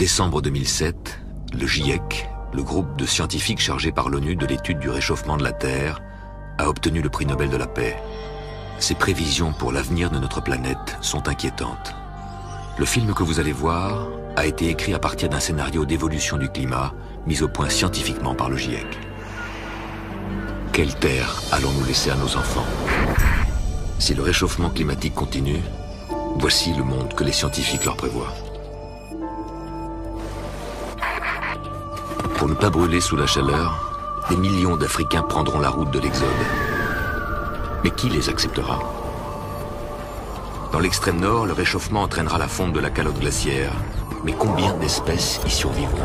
décembre 2007, le GIEC, le groupe de scientifiques chargé par l'ONU de l'étude du réchauffement de la Terre, a obtenu le prix Nobel de la paix. Ses prévisions pour l'avenir de notre planète sont inquiétantes. Le film que vous allez voir a été écrit à partir d'un scénario d'évolution du climat mis au point scientifiquement par le GIEC. Quelle terre allons-nous laisser à nos enfants? Si le réchauffement climatique continue, voici le monde que les scientifiques leur prévoient. Pour ne pas brûler sous la chaleur, des millions d'Africains prendront la route de l'exode. Mais qui les acceptera? Dans l'extrême nord, le réchauffement entraînera la fonte de la calotte glaciaire. Mais combien d'espèces y survivront?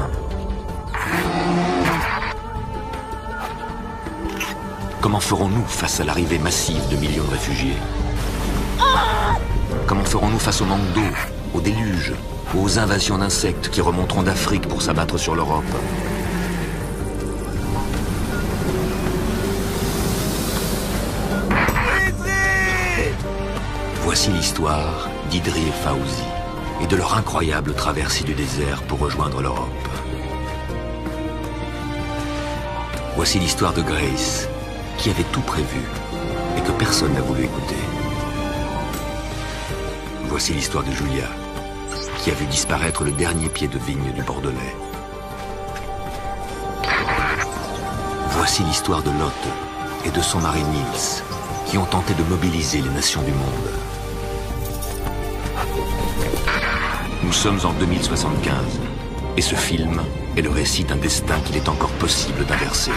Comment ferons-nous face à l'arrivée massive de millions de réfugiés? Comment ferons-nous face au manque d'eau, au déluge, aux invasions d'insectes qui remonteront d'Afrique pour s'abattre sur l'Europe? Voici l'histoire d'Idri et Fawzi et de leur incroyable traversée du désert pour rejoindre l'Europe. Voici l'histoire de Grace, qui avait tout prévu et que personne n'a voulu écouter. Voici l'histoire de Julia, qui a vu disparaître le dernier pied de vigne du Bordelais. Voici l'histoire de Lot et de son mari Niels, qui ont tenté de mobiliser les nations du monde. Nous sommes en 2075, et ce film est le récit d'un destin qu'il est encore possible d'inverser.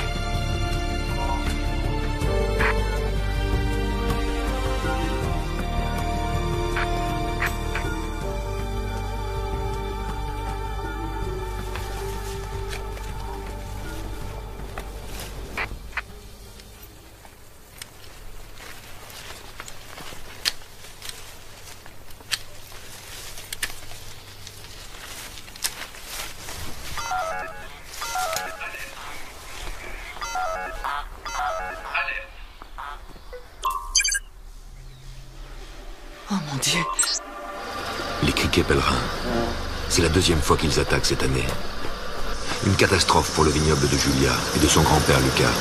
Oh mon Dieu! Les criquets pèlerins. C'est la deuxième fois qu'ils attaquent cette année. Une catastrophe pour le vignoble de Julia et de son grand-père Lucas.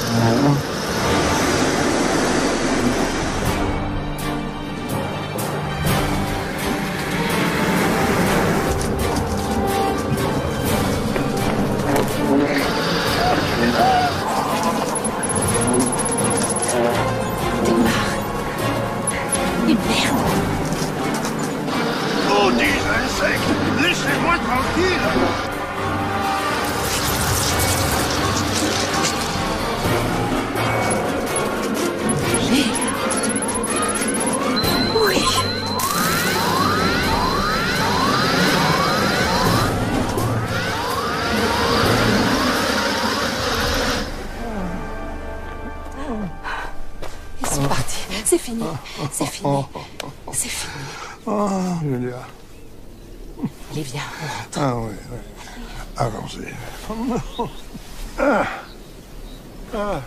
Laissez-moi tranquille! Oui! Et c'est parti. C'est fini. C'est fini. C'est fini. Oh, Julia. Allez, viens, on rentre. Ah oui, oui. Allons-y. Ah. Ah.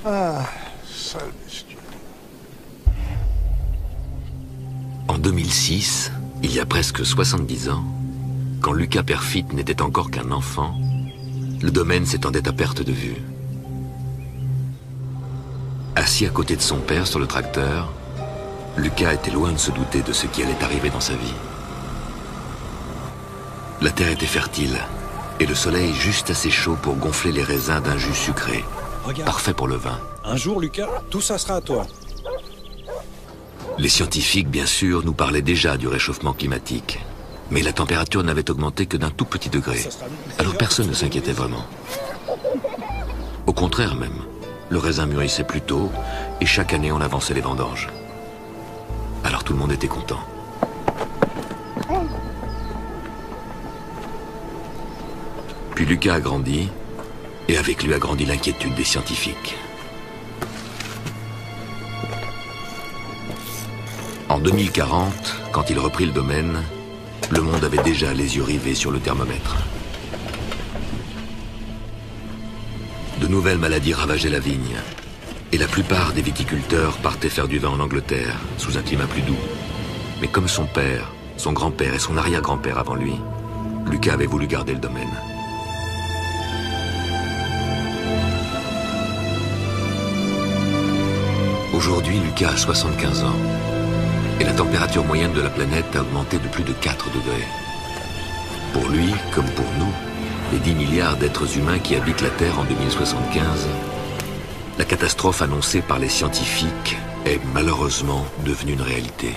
Ah, sale bestiole. En 2006, il y a presque 70 ans, quand Lucas Perfit n'était encore qu'un enfant, le domaine s'étendait à perte de vue. Assis à côté de son père sur le tracteur, Lucas était loin de se douter de ce qui allait arriver dans sa vie. La terre était fertile, et le soleil juste assez chaud pour gonfler les raisins d'un jus sucré. Regarde. Parfait pour le vin. Un jour, Lucas, tout ça sera à toi. Les scientifiques, bien sûr, nous parlaient déjà du réchauffement climatique. Mais la température n'avait augmenté que d'un tout petit degré. Ça sera meilleur. Alors personne ne s'inquiétait vraiment. Au contraire même, le raisin mûrissait plus tôt, et chaque année on avançait les vendanges. Alors tout le monde était content. Puis Lucas a grandi, et avec lui a grandi l'inquiétude des scientifiques. En 2040, quand il reprit le domaine, le monde avait déjà les yeux rivés sur le thermomètre. De nouvelles maladies ravageaient la vigne, et la plupart des viticulteurs partaient faire du vin en Angleterre, sous un climat plus doux. Mais comme son père, son grand-père et son arrière-grand-père avant lui. Lucas avait voulu garder le domaine. Aujourd'hui, Lucas a 75 ans. Et la température moyenne de la planète a augmenté de plus de 4 degrés. Pour lui, comme pour nous, les 10 milliards d'êtres humains qui habitent la Terre en 2075, la catastrophe annoncée par les scientifiques est malheureusement devenue une réalité.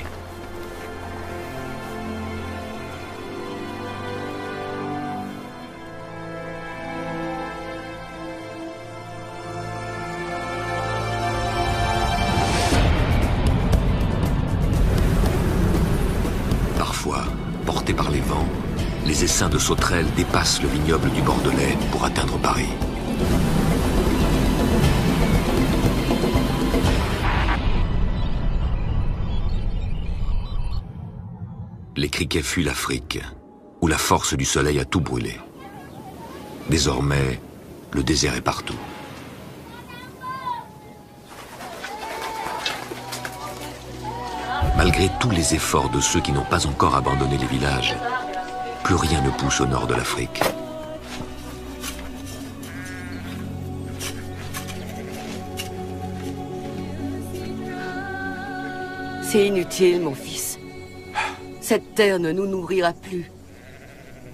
Portés par les vents, les essaims de sauterelles dépassent le vignoble du Bordelais pour atteindre Paris. Les criquets fuient l'Afrique, où la force du soleil a tout brûlé. Désormais, le désert est partout. Malgré tous les efforts de ceux qui n'ont pas encore abandonné les villages, plus rien ne pousse au nord de l'Afrique. C'est inutile, mon fils. Cette terre ne nous nourrira plus.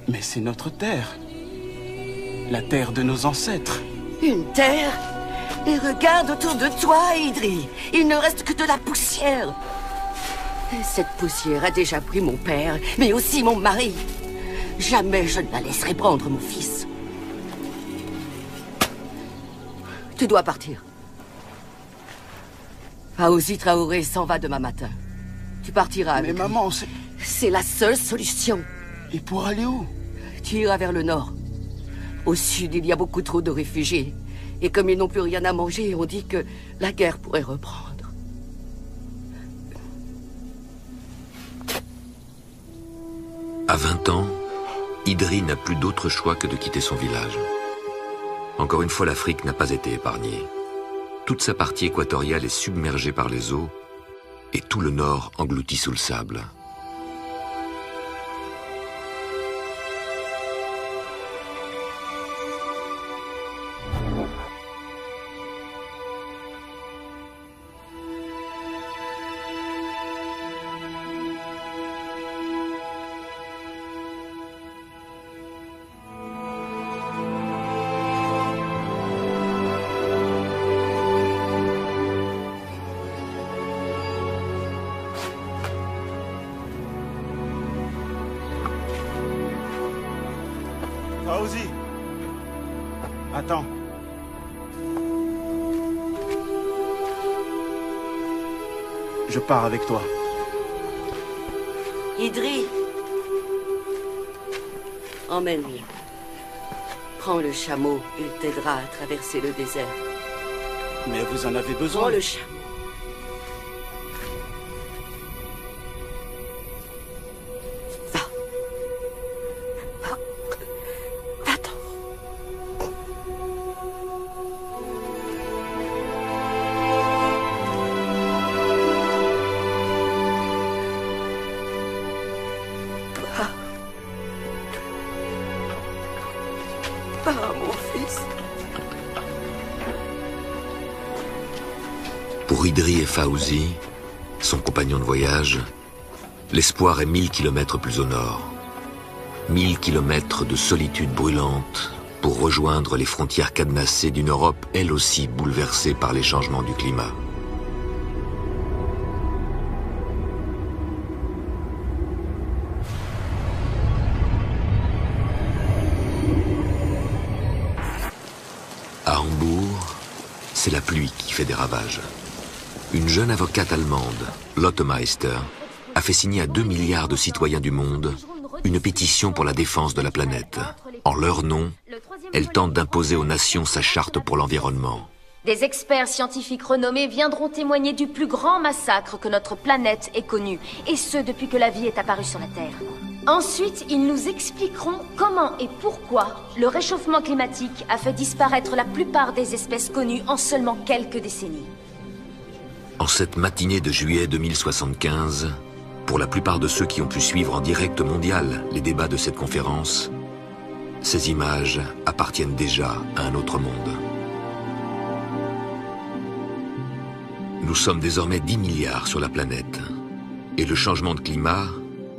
Mais c'est notre terre. La terre de nos ancêtres. Une terre? Et regarde autour de toi, Idri. Il ne reste que de la poussière. Cette poussière a déjà pris mon père, mais aussi mon mari. Jamais je ne la laisserai prendre, mon fils. Tu dois partir. Fawzi Traoré s'en va demain matin. Tu partiras avec Mais maman, lui. C'est la seule solution. Et pour aller où? Tu iras vers le nord. Au sud, il y a beaucoup trop de réfugiés. Et comme ils n'ont plus rien à manger, on dit que la guerre pourrait reprendre. À 20 ans, Idri n'a plus d'autre choix que de quitter son village. Encore une fois, l'Afrique n'a pas été épargnée. Toute sa partie équatoriale est submergée par les eaux et tout le nord englouti sous le sable. Fawzi. Attends. Je pars avec toi. Idri, emmène-le. Prends le chameau, il t'aidera à traverser le désert. Mais vous en avez besoin. Prends le chameau. Mon fils. Pour Idri et Fawzi, son compagnon de voyage, l'espoir est 1000 kilomètres plus au nord. 1000 kilomètres de solitude brûlante pour rejoindre les frontières cadenassées d'une Europe elle aussi bouleversée par les changements du climat. À Hambourg, c'est la pluie qui fait des ravages. Une jeune avocate allemande, Lotte Meister, a fait signer à 2 milliards de citoyens du monde une pétition pour la défense de la planète. En leur nom, elle tente d'imposer aux nations sa charte pour l'environnement. Des experts scientifiques renommés viendront témoigner du plus grand massacre que notre planète ait connu, et ce depuis que la vie est apparue sur la Terre. Ensuite, ils nous expliqueront comment et pourquoi le réchauffement climatique a fait disparaître la plupart des espèces connues en seulement quelques décennies. En cette matinée de juillet 2075, Pour la plupart de ceux qui ont pu suivre en direct mondial les débats de cette conférence, ces images appartiennent déjà à un autre monde. Nous sommes désormais 10 milliards sur la planète. Et le changement de climat,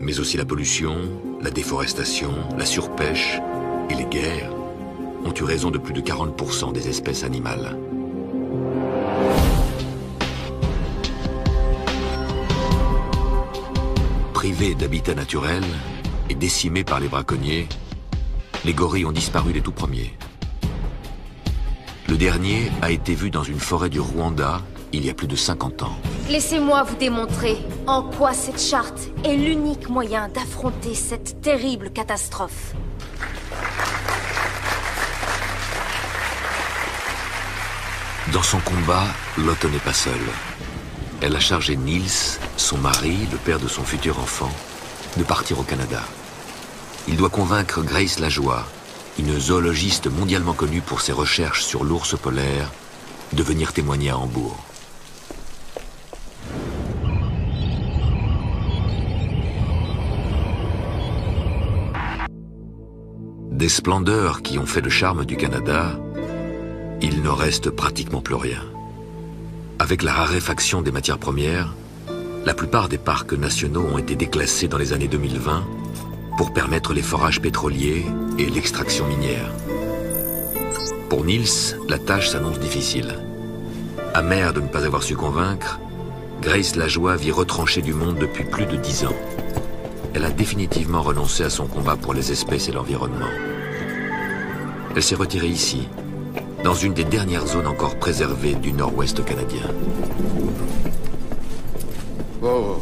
mais aussi la pollution, la déforestation, la surpêche et les guerres ont eu raison de plus de 40% des espèces animales. Privés d'habitat naturel et décimés par les braconniers, les gorilles ont disparu les tout premiers. Le dernier a été vu dans une forêt du Rwanda il y a plus de 50 ans. Laissez-moi vous démontrer en quoi cette charte est l'unique moyen d'affronter cette terrible catastrophe. Dans son combat, Lotte n'est pas seule. Elle a chargé Niels, son mari, le père de son futur enfant, de partir au Canada. Il doit convaincre Grace Lajoie, une zoologiste mondialement connue pour ses recherches sur l'ours polaire, de venir témoigner à Hambourg. Des splendeurs qui ont fait le charme du Canada, il ne reste pratiquement plus rien. Avec la raréfaction des matières premières, la plupart des parcs nationaux ont été déclassés dans les années 2020 pour permettre les forages pétroliers et l'extraction minière. Pour Niels, la tâche s'annonce difficile. Amère de ne pas avoir su convaincre, Grace Lajoie vit retranchée du monde depuis plus de 10 ans. Elle a définitivement renoncé à son combat pour les espèces et l'environnement. Elle s'est retirée ici, dans une des dernières zones encore préservées du nord-ouest canadien. Oh.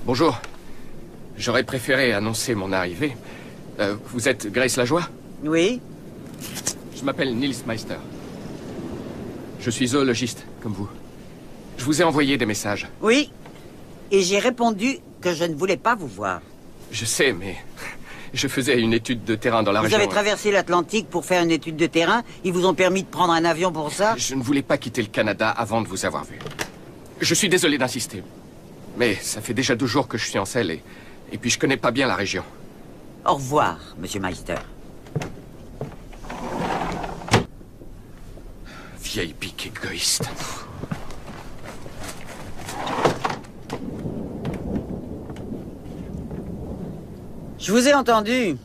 Bonjour. J'aurais préféré annoncer mon arrivée. Vous êtes Grace Lajoie? Oui. Je m'appelle Niels Meister. Je suis zoologiste, comme vous. Je vous ai envoyé des messages. Oui. Et j'ai répondu que je ne voulais pas vous voir. Je sais, mais je faisais une étude de terrain dans la région. Vous avez traversé l'Atlantique pour faire une étude de terrain? Ils vous ont permis de prendre un avion pour ça? Je ne voulais pas quitter le Canada avant de vous avoir vu. Je suis désolé d'insister. Mais ça fait déjà 2 jours que je suis en selle et puis je connais pas bien la région. Au revoir, Monsieur Meister. Vieille pique égoïste. Je vous ai entendu.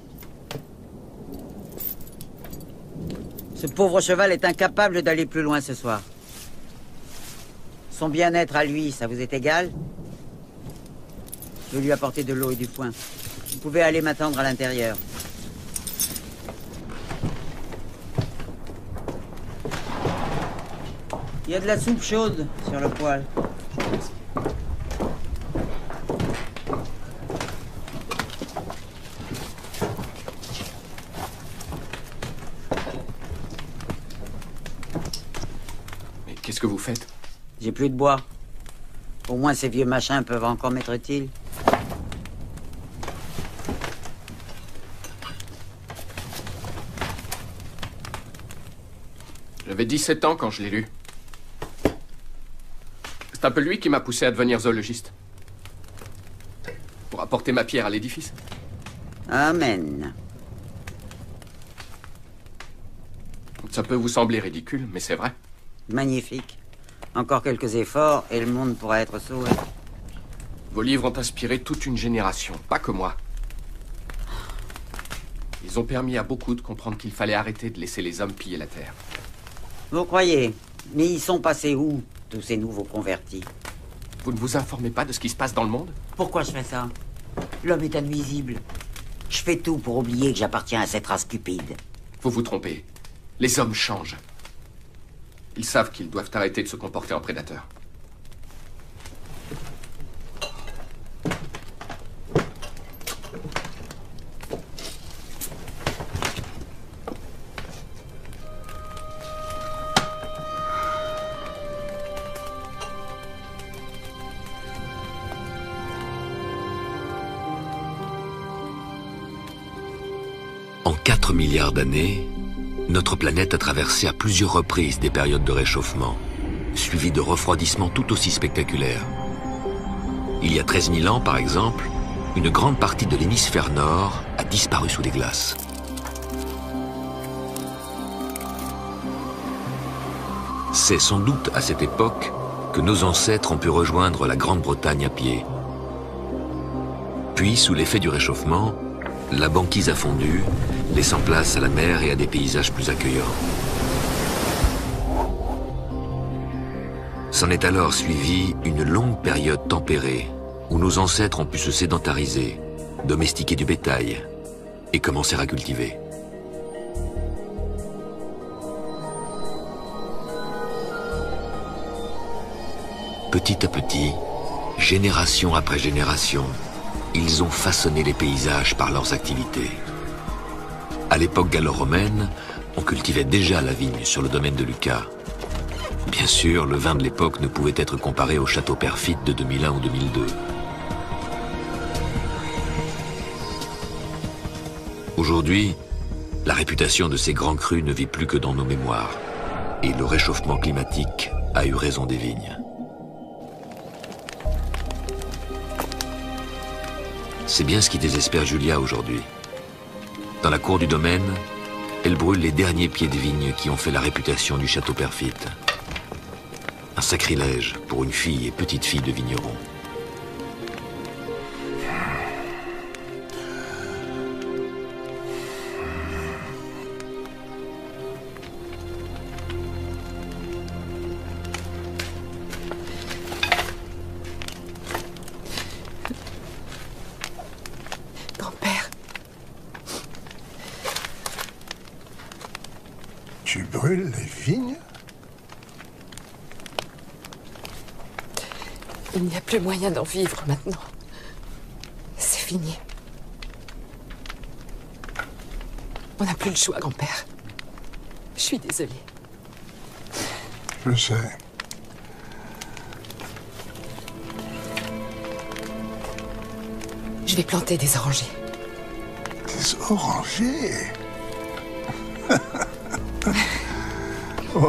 Ce pauvre cheval est incapable d'aller plus loin ce soir. Son bien-être à lui, ça vous est égal? Je vais lui apporter de l'eau et du foin. Vous pouvez aller m'attendre à l'intérieur. Il y a de la soupe chaude sur le poêle. Mais qu'est-ce que vous faites? J'ai plus de bois. Au moins ces vieux machins peuvent encore m'être utiles. J'avais 17 ans quand je l'ai lu. C'est un peu lui qui m'a poussé à devenir zoologiste. Pour apporter ma pierre à l'édifice. Amen. Ça peut vous sembler ridicule, mais c'est vrai. Magnifique. Encore quelques efforts et le monde pourra être sauvé. Vos livres ont inspiré toute une génération, pas que moi. Ils ont permis à beaucoup de comprendre qu'il fallait arrêter de laisser les hommes piller la terre. Vous croyez? Mais ils sont passés où, tous ces nouveaux convertis? Vous ne vous informez pas de ce qui se passe dans le monde? Pourquoi je fais ça? L'homme est innuisible. Je fais tout pour oublier que j'appartiens à cette race cupide. Vous vous trompez. Les hommes changent. Ils savent qu'ils doivent arrêter de se comporter en prédateurs. En 4 milliards d'années, notre planète a traversé à plusieurs reprises des périodes de réchauffement, suivies de refroidissements tout aussi spectaculaires. Il y a 13 000 ans, par exemple, une grande partie de l'hémisphère nord a disparu sous les glaces. C'est sans doute à cette époque que nos ancêtres ont pu rejoindre la Grande-Bretagne à pied. Puis, sous l'effet du réchauffement, la banquise a fondu, laissant place à la mer et à des paysages plus accueillants. S'en est alors suivie une longue période tempérée, où nos ancêtres ont pu se sédentariser, domestiquer du bétail et commencer à cultiver. Petit à petit, génération après génération, ils ont façonné les paysages par leurs activités. À l'époque gallo-romaine, on cultivait déjà la vigne sur le domaine de Lucca. Bien sûr, le vin de l'époque ne pouvait être comparé au château Perfit de 2001 ou 2002. Aujourd'hui, la réputation de ces grands crus ne vit plus que dans nos mémoires, et le réchauffement climatique a eu raison des vignes. C'est bien ce qui désespère Julia aujourd'hui. Dans la cour du domaine, elle brûle les derniers pieds de vigne qui ont fait la réputation du château Perfit. Un sacrilège pour une fille et petite fille de vigneron. Tu brûles les vignes? Il n'y a plus moyen d'en vivre maintenant. C'est fini. On n'a plus le choix, grand-père. Je suis désolée. Je sais. Je vais planter des orangers. Des orangers? Oh,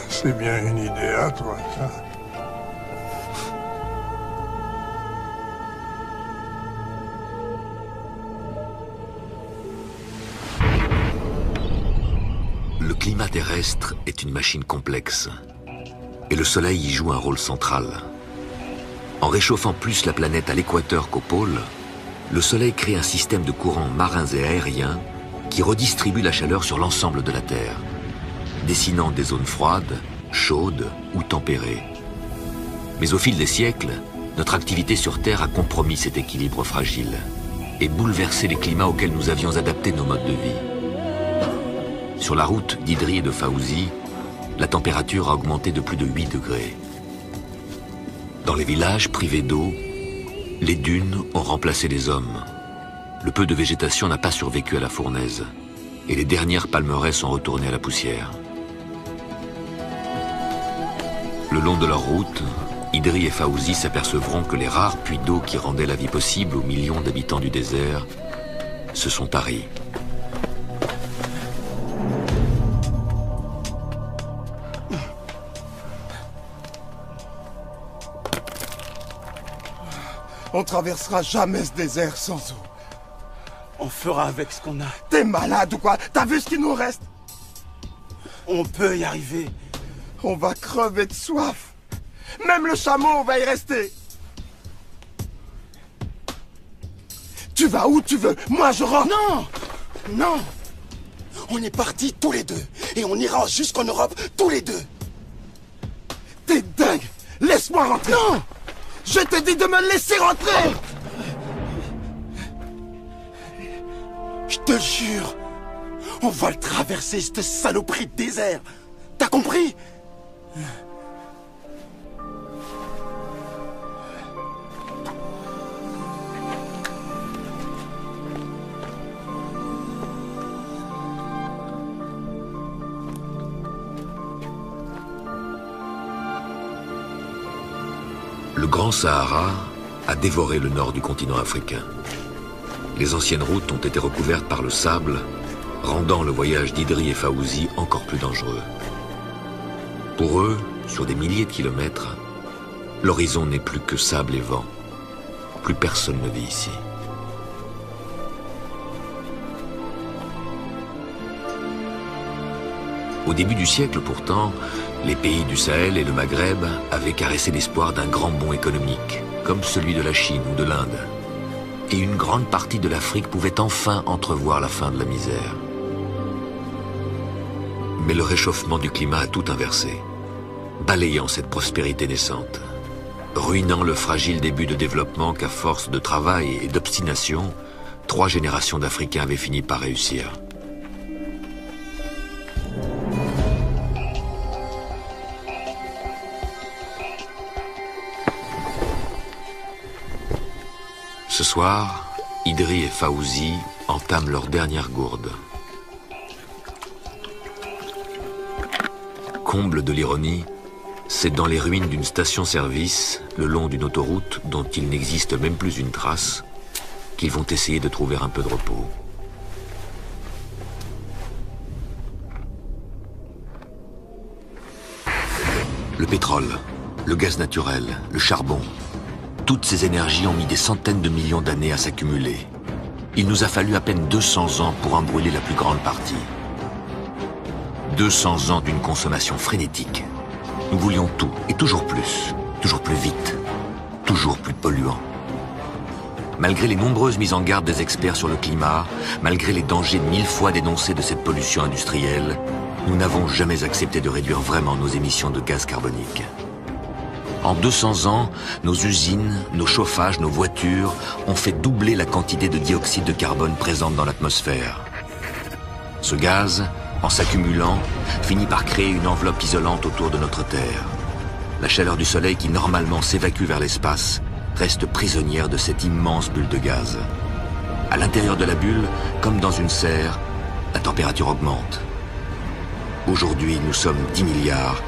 c'est bien une idée à toi, ça. Le climat terrestre est une machine complexe, et le Soleil y joue un rôle central. En réchauffant plus la planète à l'équateur qu'au pôle, le Soleil crée un système de courants marins et aériens qui redistribue la chaleur sur l'ensemble de la Terre, dessinant des zones froides, chaudes ou tempérées. Mais au fil des siècles, notre activité sur Terre a compromis cet équilibre fragile et bouleversé les climats auxquels nous avions adapté nos modes de vie. Sur la route d'Idri et de Fawzi, la température a augmenté de plus de 8 degrés. Dans les villages privés d'eau, les dunes ont remplacé les hommes. Le peu de végétation n'a pas survécu à la fournaise, et les dernières palmeraies sont retournées à la poussière. Le long de leur route, Idri et Fawzi s'apercevront que les rares puits d'eau qui rendaient la vie possible aux millions d'habitants du désert se sont taris. On traversera jamais ce désert sans eau. On fera avec ce qu'on a. T'es malade ou quoi? T'as vu ce qu'il nous reste? On peut y arriver. On va crever de soif. Même le chameau va y rester. Tu vas où tu veux. Moi, je rentre. Non! Non! On est partis tous les deux. Et on ira jusqu'en Europe tous les deux. T'es dingue! Laisse-moi rentrer! Non! Je te dis de me laisser rentrer! Je te jure, on va le traverser, cette saloperie de désert. T'as compris? Le Grand Sahara a dévoré le nord du continent africain. Les anciennes routes ont été recouvertes par le sable rendant le voyage d'Idri et Fawzi encore plus dangereux. Pour eux, sur des milliers de kilomètres, l'horizon n'est plus que sable et vent. Plus personne ne vit ici. Au début du siècle, pourtant, les pays du Sahel et le Maghreb avaient caressé l'espoir d'un grand bond économique, comme celui de la Chine ou de l'Inde. Et une grande partie de l'Afrique pouvait enfin entrevoir la fin de la misère. Mais le réchauffement du climat a tout inversé, balayant cette prospérité naissante, ruinant le fragile début de développement qu'à force de travail et d'obstination, 3 générations d'Africains avaient fini par réussir. Ce soir, Idri et Fawzi entament leur dernière gourde. Comble de l'ironie, c'est dans les ruines d'une station-service, le long d'une autoroute dont il n'existe même plus une trace, qu'ils vont essayer de trouver un peu de repos. Le pétrole, le gaz naturel, le charbon, toutes ces énergies ont mis des centaines de millions d'années à s'accumuler. Il nous a fallu à peine 200 ans pour en brûler la plus grande partie. 200 ans d'une consommation frénétique. Nous voulions tout, et toujours plus vite, toujours plus polluant. Malgré les nombreuses mises en garde des experts sur le climat, malgré les dangers 1000 fois dénoncés de cette pollution industrielle, nous n'avons jamais accepté de réduire vraiment nos émissions de gaz carbonique. En 200 ans, nos usines, nos chauffages, nos voitures ont fait doubler la quantité de dioxyde de carbone présente dans l'atmosphère. Ce gaz, en s'accumulant, finit par créer une enveloppe isolante autour de notre Terre. La chaleur du Soleil qui normalement s'évacue vers l'espace reste prisonnière de cette immense bulle de gaz. À l'intérieur de la bulle, comme dans une serre, la température augmente. Aujourd'hui, nous sommes 10 milliards,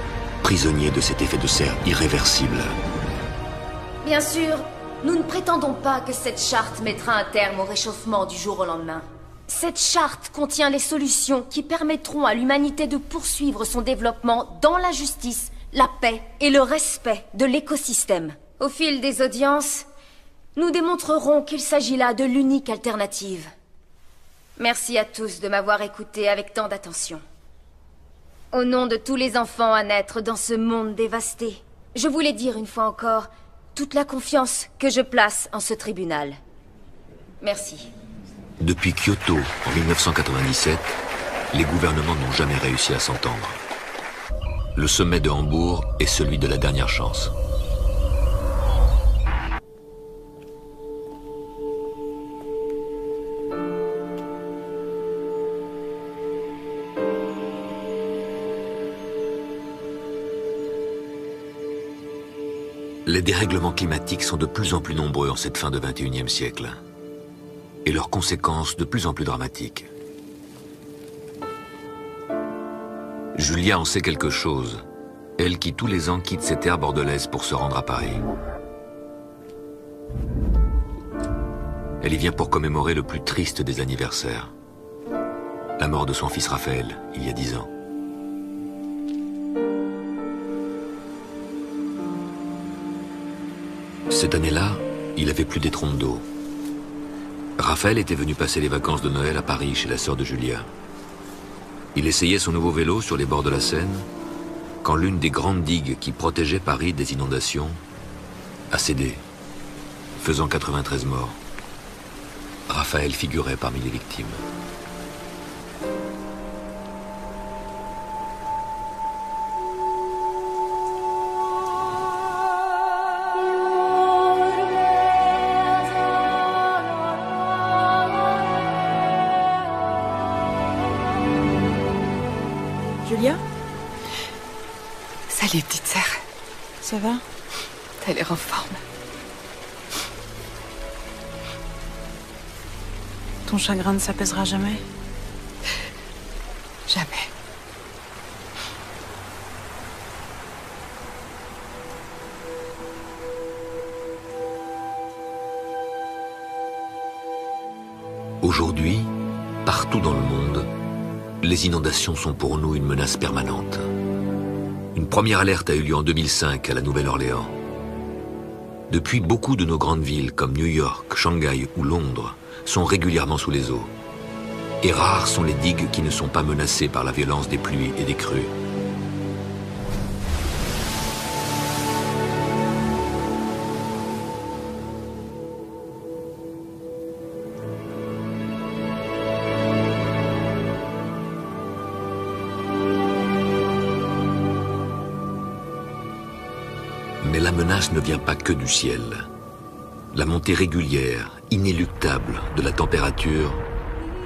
prisonniers de cet effet de serre irréversible. Bien sûr, nous ne prétendons pas que cette charte mettra un terme au réchauffement du jour au lendemain. Cette charte contient les solutions qui permettront à l'humanité de poursuivre son développement dans la justice, la paix et le respect de l'écosystème. Au fil des audiences, nous démontrerons qu'il s'agit là de l'unique alternative. Merci à tous de m'avoir écouté avec tant d'attention. Au nom de tous les enfants à naître dans ce monde dévasté, je voulais dire une fois encore toute la confiance que je place en ce tribunal. Merci. Depuis Kyoto, en 1997, les gouvernements n'ont jamais réussi à s'entendre. Le sommet de Hambourg est celui de la dernière chance. Les dérèglements climatiques sont de plus en plus nombreux en cette fin de XXIe siècle. Et leurs conséquences de plus en plus dramatiques. Julia en sait quelque chose, elle qui tous les ans quitte ces terres bordelaises pour se rendre à Paris. Elle y vient pour commémorer le plus triste des anniversaires. La mort de son fils Raphaël, il y a 10 ans. Cette année-là, il avait plus des trompes d'eau. Raphaël était venu passer les vacances de Noël à Paris chez la sœur de Julia. Il essayait son nouveau vélo sur les bords de la Seine quand l'une des grandes digues qui protégeait Paris des inondations a cédé, faisant 93 morts. Raphaël figurait parmi les victimes. Julia? Salut, petite sœur. Ça va? T'as l'air en forme. Ton chagrin ne s'apaisera jamais? Jamais. Aujourd'hui, partout dans le monde, les inondations sont pour nous une menace permanente. Une première alerte a eu lieu en 2005 à la Nouvelle-Orléans. Depuis, beaucoup de nos grandes villes comme New York, Shanghai ou Londres sont régulièrement sous les eaux. Et rares sont les digues qui ne sont pas menacées par la violence des pluies et des crues. Mais la menace ne vient pas que du ciel. La montée régulière, inéluctable de la température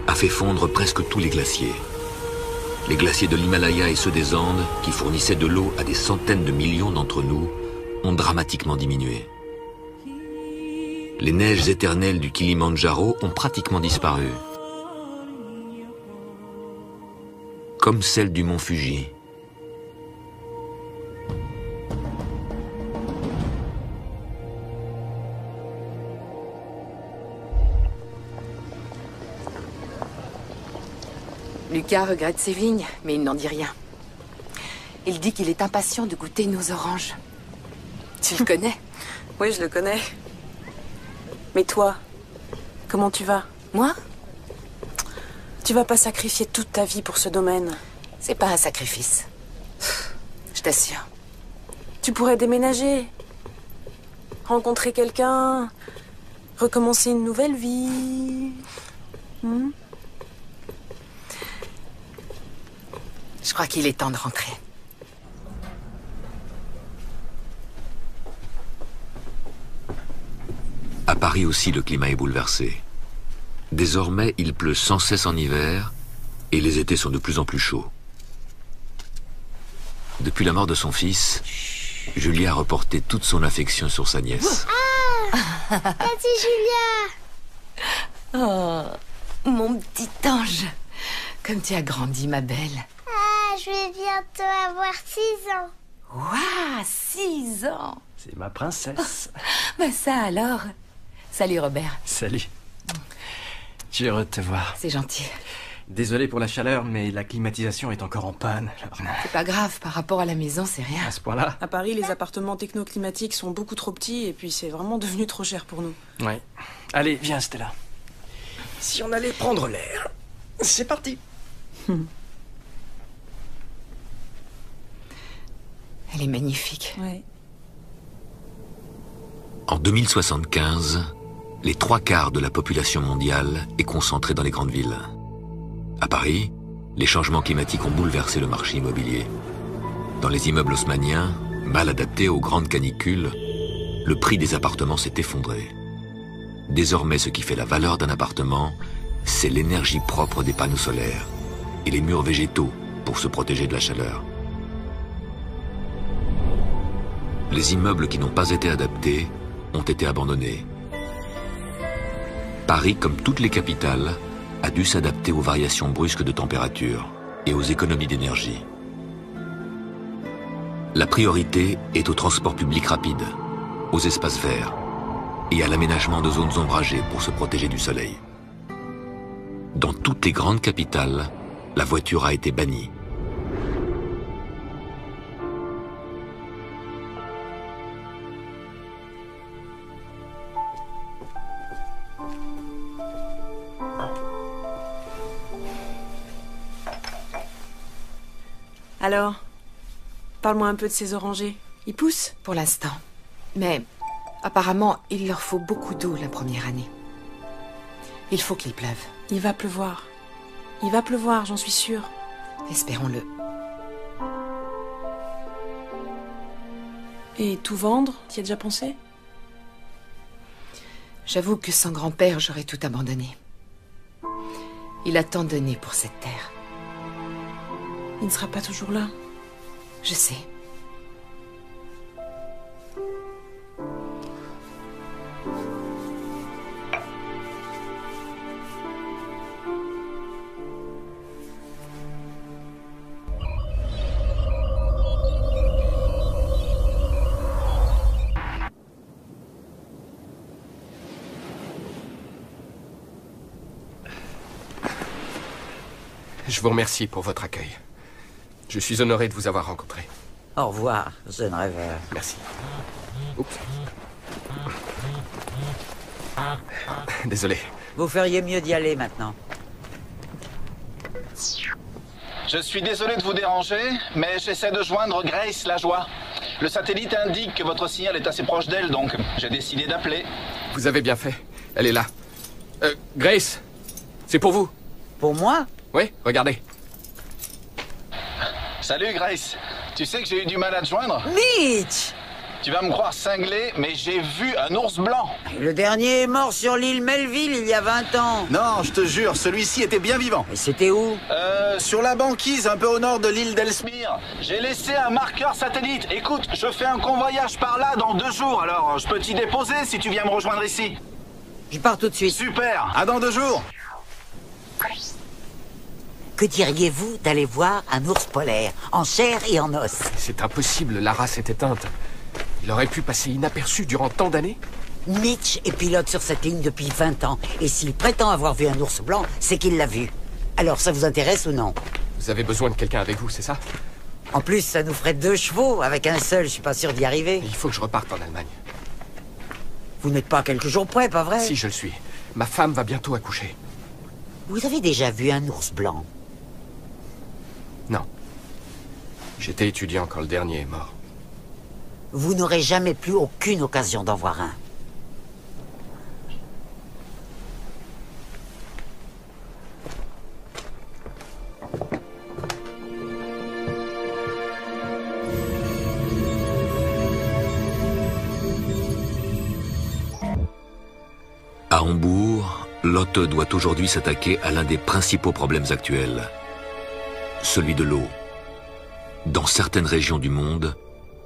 a fait fondre presque tous les glaciers. Les glaciers de l'Himalaya et ceux des Andes, qui fournissaient de l'eau à des centaines de millions d'entre nous, ont dramatiquement diminué. Les neiges éternelles du Kilimandjaro ont pratiquement disparu. Comme celles du mont Fuji. Lucas regrette ses vignes, mais il n'en dit rien. Il dit qu'il est impatient de goûter nos oranges. Tu le connais? Oui, je le connais. Mais toi, comment tu vas? Moi? Tu vas pas sacrifier toute ta vie pour ce domaine. C'est pas un sacrifice. Je t'assure. Tu pourrais déménager. Rencontrer quelqu'un. Recommencer une nouvelle vie. Je crois qu'il est temps de rentrer. À Paris aussi, le climat est bouleversé. Désormais, il pleut sans cesse en hiver et les étés sont de plus en plus chauds. Depuis la mort de son fils, Julia a reporté toute son affection sur sa nièce. Ah, Tati Julia! Oh, mon petit ange. Comme tu as grandi, ma belle. Ah, je vais bientôt avoir 6 ans. Waouh, 6 ans. C'est ma princesse. Bah ça alors. Salut Robert. Salut. Je suis heureux de te voir. C'est gentil. Désolé pour la chaleur, mais la climatisation est encore en panne. C'est pas grave, par rapport à la maison, c'est rien. À ce point-là? À Paris, les appartements technoclimatiques sont beaucoup trop petits et puis c'est vraiment devenu trop cher pour nous. Ouais. Allez, viens Stella. Si on allait prendre l'air. C'est parti. Elle est magnifique. Ouais. En 2075, les 3/4 de la population mondiale est concentrée dans les grandes villes. À Paris, les changements climatiques ont bouleversé le marché immobilier. Dans les immeubles haussmanniens, mal adaptés aux grandes canicules, le prix des appartements s'est effondré. Désormais, ce qui fait la valeur d'un appartement, c'est l'énergie propre des panneaux solaires et les murs végétaux pour se protéger de la chaleur. Les immeubles qui n'ont pas été adaptés ont été abandonnés. Paris, comme toutes les capitales, a dû s'adapter aux variations brusques de température et aux économies d'énergie. La priorité est au transport public rapide, aux espaces verts et à l'aménagement de zones ombragées pour se protéger du soleil. Dans toutes les grandes capitales, la voiture a été bannie. Alors, parle-moi un peu de ces orangers. Ils poussent? Pour l'instant. Mais apparemment, il leur faut beaucoup d'eau la première année. Il faut qu'il pleuve. Il va pleuvoir. Il va pleuvoir, j'en suis sûre. Espérons-le. Et tout vendre? T'y as déjà pensé? J'avoue que sans grand-père, j'aurais tout abandonné. Il a tant donné pour cette terre. Il ne sera pas toujours là. Je sais. Je vous remercie pour votre accueil. Je suis honoré de vous avoir rencontré. Au revoir, jeune rêveur. Merci. Oups. Désolé. Vous feriez mieux d'y aller maintenant. Je suis désolé de vous déranger, mais j'essaie de joindre Grace Lajoie. Le satellite indique que votre signal est assez proche d'elle, donc j'ai décidé d'appeler. Vous avez bien fait. Elle est là. Grace, c'est pour vous. Pour moi? Oui, regardez. Salut Grace. Tu sais que j'ai eu du mal à te joindre? Mitch! Tu vas me croire cinglé, mais j'ai vu un ours blanc. Le dernier est mort sur l'île Melville il y a 20 ans. Non, je te jure, celui-ci était bien vivant. Et c'était où? Sur la banquise, un peu au nord de l'île d'Ellesmere. J'ai laissé un marqueur satellite. Écoute, je fais un convoyage par là dans 2 jours, alors je peux t'y déposer si tu viens me rejoindre ici. Je pars tout de suite. Super, à dans 2 jours. Que diriez-vous d'aller voir un ours polaire, en chair et en os? C'est impossible, la race est éteinte. Il aurait pu passer inaperçu durant tant d'années? Mitch est pilote sur cette ligne depuis 20 ans. Et s'il prétend avoir vu un ours blanc, c'est qu'il l'a vu. Alors ça vous intéresse ou non? Vous avez besoin de quelqu'un avec vous, c'est ça? En plus, ça nous ferait 2 chevaux. Avec un seul, je suis pas sûr d'y arriver. Il faut que je reparte en Allemagne. Vous n'êtes pas quelques jours près, pas vrai? Si, je le suis. Ma femme va bientôt accoucher. Vous avez déjà vu un ours blanc? Non. J'étais étudiant quand le dernier est mort. Vous n'aurez jamais plus aucune occasion d'en voir un. À Hambourg, Lotte doit aujourd'hui s'attaquer à l'un des principaux problèmes actuels, celui de l'eau. Dans certaines régions du monde,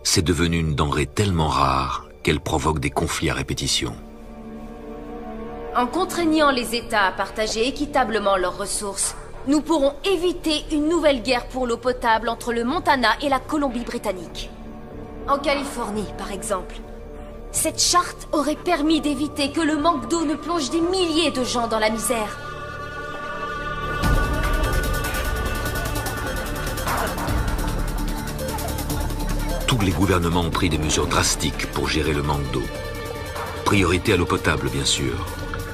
c'est devenu une denrée tellement rare qu'elle provoque des conflits à répétition. En contraignant les États à partager équitablement leurs ressources, nous pourrons éviter une nouvelle guerre pour l'eau potable entre le Montana et la Colombie-Britannique. En Californie, par exemple. Cette charte aurait permis d'éviter que le manque d'eau ne plonge des milliers de gens dans la misère. Tous les gouvernements ont pris des mesures drastiques pour gérer le manque d'eau. Priorité à l'eau potable, bien sûr.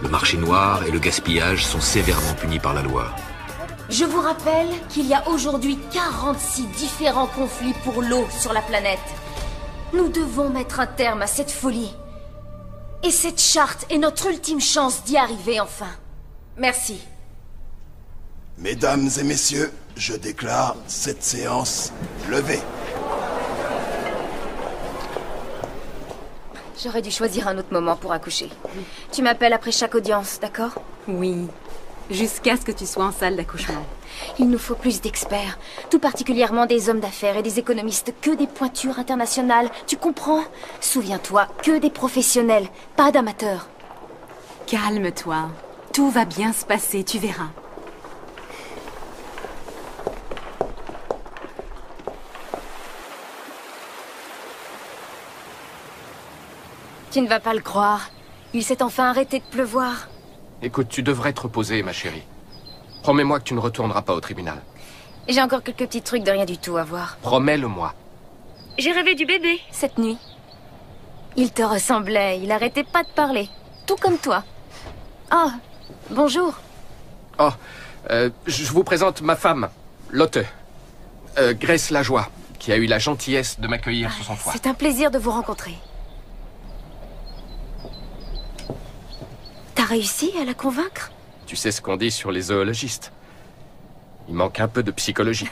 Le marché noir et le gaspillage sont sévèrement punis par la loi. Je vous rappelle qu'il y a aujourd'hui 46 différents conflits pour l'eau sur la planète. Nous devons mettre un terme à cette folie. Et cette charte est notre ultime chance d'y arriver enfin. Merci. Mesdames et messieurs, je déclare cette séance levée. J'aurais dû choisir un autre moment pour accoucher. Tu m'appelles après chaque audience, d'accord? Oui. Jusqu'à ce que tu sois en salle d'accouchement. Il nous faut plus d'experts, tout particulièrement des hommes d'affaires et des économistes, que des pointures internationales, tu comprends? Souviens-toi, que des professionnels, pas d'amateurs. Calme-toi. Tout va bien se passer, tu verras. Tu ne vas pas le croire. Il s'est enfin arrêté de pleuvoir. Écoute, tu devrais te reposer, ma chérie. Promets-moi que tu ne retourneras pas au tribunal. J'ai encore quelques petits trucs de rien du tout à voir. Promets-le-moi. J'ai rêvé du bébé, cette nuit. Il te ressemblait, il arrêtait pas de parler. Tout comme toi. Oh, bonjour. Oh, je vous présente ma femme, Lotte. Grace Lajoie, qui a eu la gentillesse de m'accueillir sur son toit. C'est un plaisir de vous rencontrer. T'as réussi à la convaincre? Tu sais ce qu'on dit sur les zoologistes. Il manque un peu de psychologie.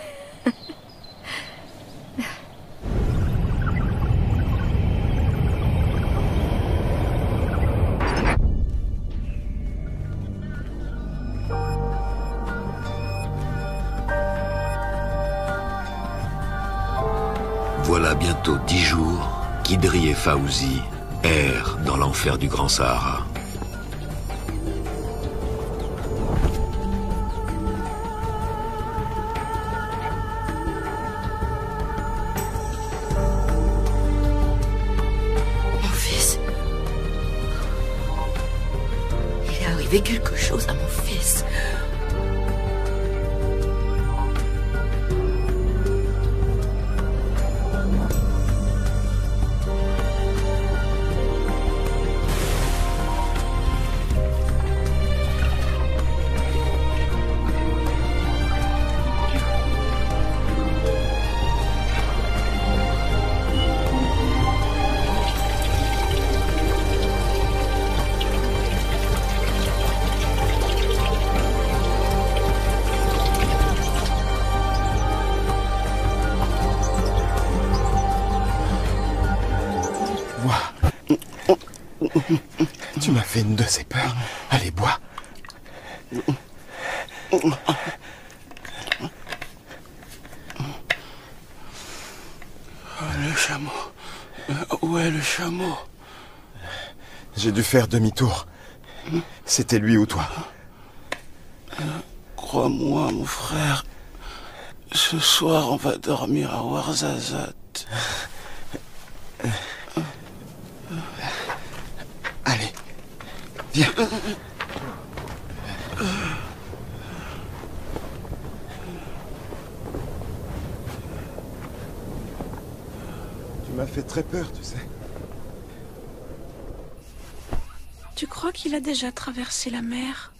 Voilà bientôt 10 jours qu'Idri et Fauzi errent dans l'enfer du Grand Sahara. Quelque chose à mon fils. Tu m'as fait une de ces peurs. Allez, bois. Le chameau. Où est le chameau? J'ai dû faire demi-tour. C'était lui ou toi? Crois-moi, mon frère. Ce soir, on va dormir à Ouarzazate. Allez, viens. Tu m'as fait très peur, tu sais. Tu crois qu'il a déjà traversé la mer?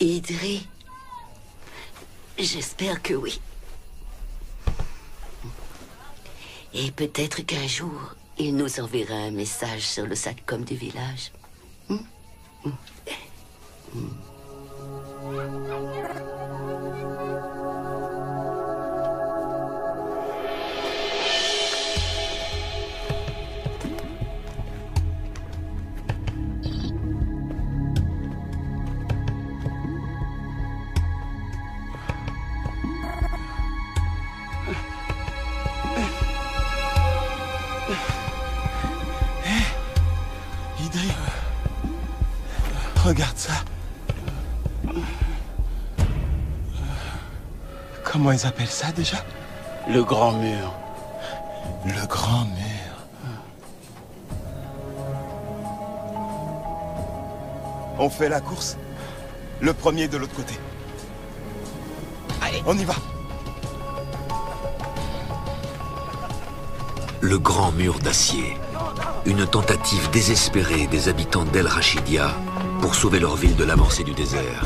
Idri, j'espère que oui. Et peut-être qu'un jour, il nous enverra un message sur le satcom du village. Idri, regarde ça. Comment ils appellent ça déjà? Le grand mur. Le grand mur. On fait la course. Le premier de l'autre côté. Allez, on y va. Le grand mur d'acier. Une tentative désespérée des habitants d'El Rachidia pour sauver leur ville de l'avancée du désert.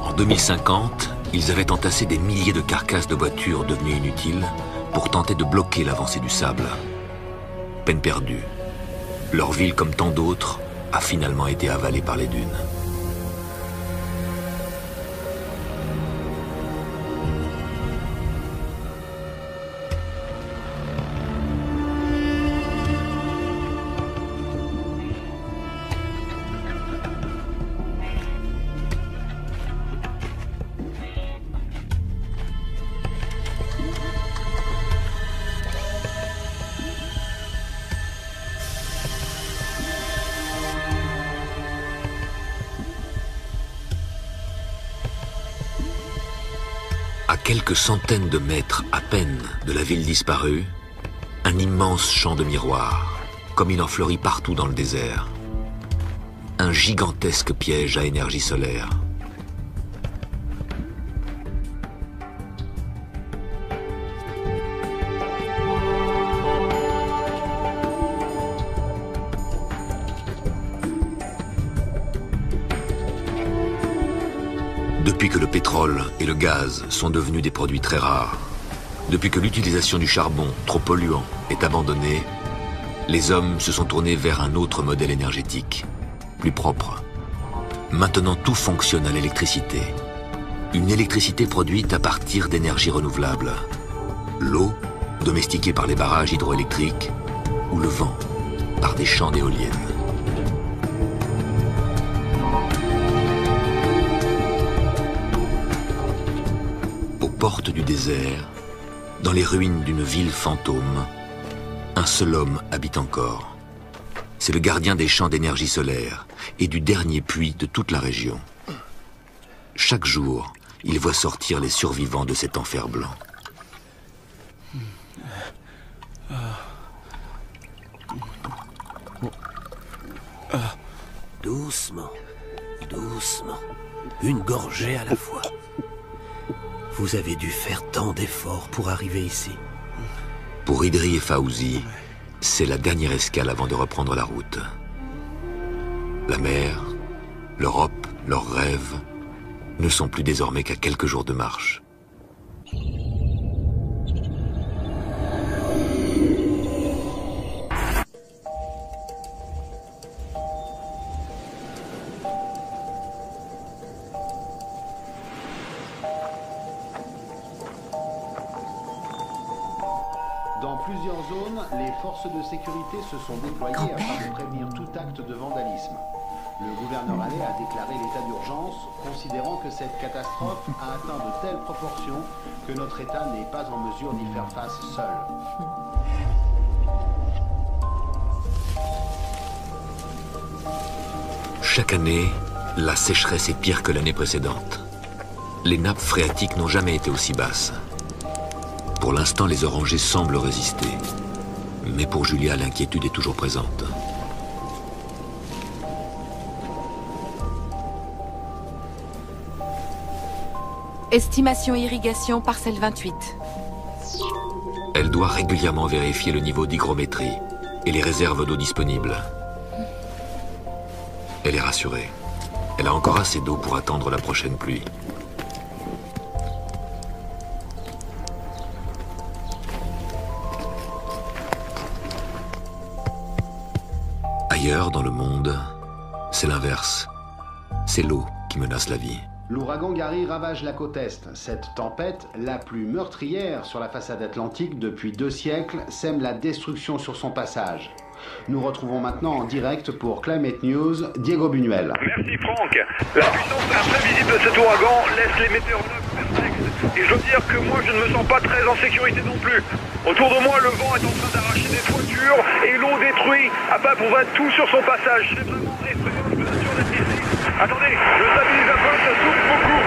En 2050, ils avaient entassé des milliers de carcasses de voitures devenues inutiles pour tenter de bloquer l'avancée du sable. Peine perdue. Leur ville, comme tant d'autres, a finalement été avalée par les dunes. À quelques centaines de mètres à peine de la ville disparue, un immense champ de miroirs, comme il en fleurit partout dans le désert. Un gigantesque piège à énergie solaire. Depuis que le pétrole et le gaz sont devenus des produits très rares, depuis que l'utilisation du charbon, trop polluant, est abandonnée, les hommes se sont tournés vers un autre modèle énergétique, plus propre. Maintenant, tout fonctionne à l'électricité. Une électricité produite à partir d'énergies renouvelables. L'eau, domestiquée par les barrages hydroélectriques, ou le vent, par des champs d'éoliennes. Porte du désert, dans les ruines d'une ville fantôme, un seul homme habite encore. C'est le gardien des champs d'énergie solaire et du dernier puits de toute la région. Chaque jour, il voit sortir les survivants de cet enfer blanc. Doucement, doucement, une gorgée à la fois. Vous avez dû faire tant d'efforts pour arriver ici. Pour Idri et Fawzi, c'est la dernière escale avant de reprendre la route. La mer, l'Europe, leurs rêves, ne sont plus désormais qu'à quelques jours de marche. plusieurs zones, les forces de sécurité se sont déployées afin de prévenir tout acte de vandalisme. Le gouverneur Allais a déclaré l'état d'urgence, considérant que cette catastrophe a atteint de telles proportions que notre État n'est pas en mesure d'y faire face seul. Chaque année, la sécheresse est pire que l'année précédente. Les nappes phréatiques n'ont jamais été aussi basses. Pour l'instant, les orangers semblent résister. Mais pour Julia, l'inquiétude est toujours présente. Estimation irrigation parcelle 28. Elle doit régulièrement vérifier le niveau d'hygrométrie et les réserves d'eau disponibles. Elle est rassurée. Elle a encore assez d'eau pour attendre la prochaine pluie. Ailleurs dans le monde, c'est l'inverse. C'est l'eau qui menace la vie. L'ouragan Gary ravage la côte Est. Cette tempête, la plus meurtrière sur la façade atlantique depuis 2 siècles, sème la destruction sur son passage. Nous retrouvons maintenant en direct pour Climate News, Diego Buñuel. Merci Franck. La puissance imprévisible de cet ouragan laisse les météorologues perplexes. Et je dois dire que moi je ne me sens pas très en sécurité non plus. Autour de moi, le vent est en train d'arracher des toitures et l'eau détruit à pas pour tout sur son passage. C'est vraiment effrayant, je vous assure d'être ici. Attendez, je stabilise un peu, ça souffle beaucoup.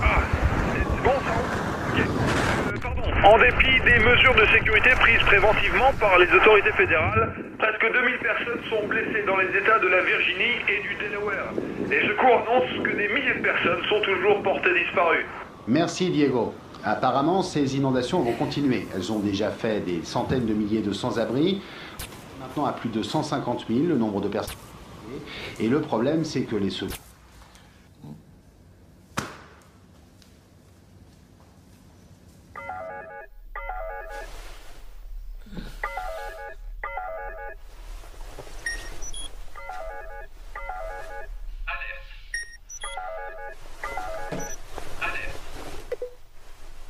Ah, c'est bon ça? Ok. Pardon. En dépit des mesures de sécurité prises préventivement par les autorités fédérales, presque 2000 personnes sont blessées dans les États de la Virginie et du Delaware. Les secours annoncent que des milliers de personnes sont toujours portées disparues. Merci Diego. Apparemment, ces inondations vont continuer. Elles ont déjà fait des centaines de milliers de sans-abri. Maintenant à plus de 150 000 le nombre de personnes. Et le problème, c'est que les secours...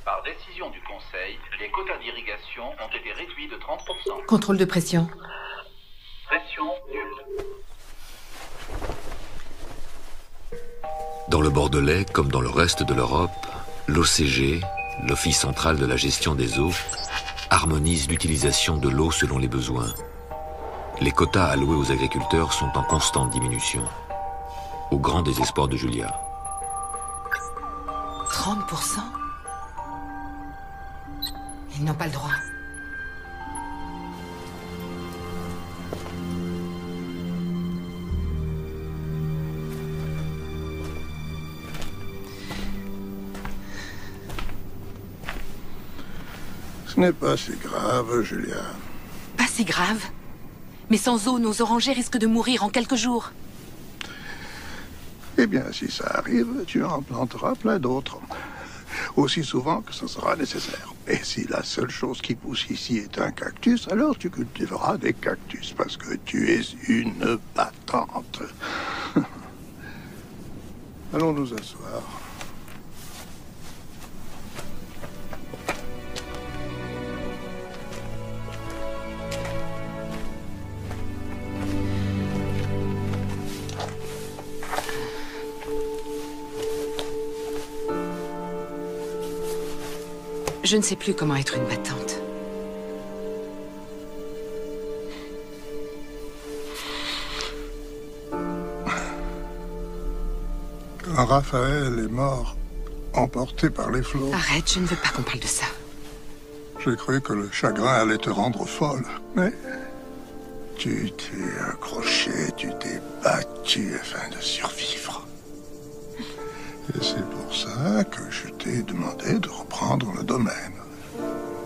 Par décision du Conseil, les quotas d'irrigation ont été réduits de 30%. Contrôle de pression. Pression nulle. Dans le Bordelais, comme dans le reste de l'Europe, l'OCG, l'Office central de la gestion des eaux, harmonise l'utilisation de l'eau selon les besoins. Les quotas alloués aux agriculteurs sont en constante diminution, au grand désespoir de Julia. 30%? Ils n'ont pas le droit. Ce n'est pas si grave, Julia. Pas si grave. Mais sans eau, nos orangers risquent de mourir en quelques jours. Eh bien, si ça arrive, tu en planteras plein d'autres. Aussi souvent que ce sera nécessaire. Et si la seule chose qui pousse ici est un cactus, alors tu cultiveras des cactus, parce que tu es une battante. Allons nous asseoir. Je ne sais plus comment être une battante. Quand Raphaël est mort, emporté par les flots... Arrête, je ne veux pas qu'on parle de ça. J'ai cru que le chagrin allait te rendre folle, mais... Tu t'es accroché, tu t'es battu afin de survivre. Et c'est pour ça que je t'ai demandé de reprendre le domaine.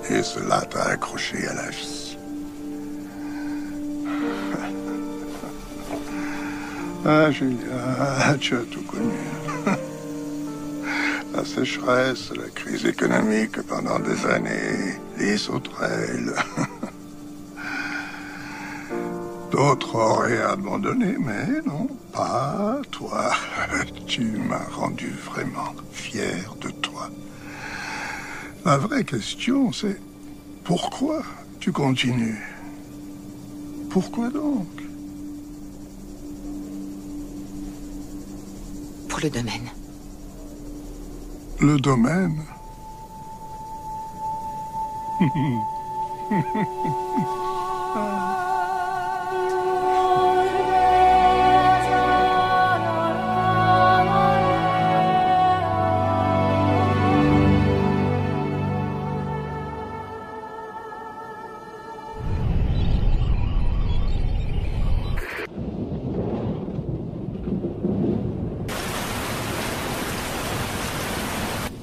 Et cela t'a accroché à la vie. Ah, Julia, tu as tout connu. La sécheresse, la crise économique pendant des années, les sauterelles. D'autres auraient abandonné, mais non, pas toi. Tu m'as rendu vraiment fier de toi. La vraie question, c'est pourquoi tu continues? Pourquoi donc? Pour le domaine. Le domaine?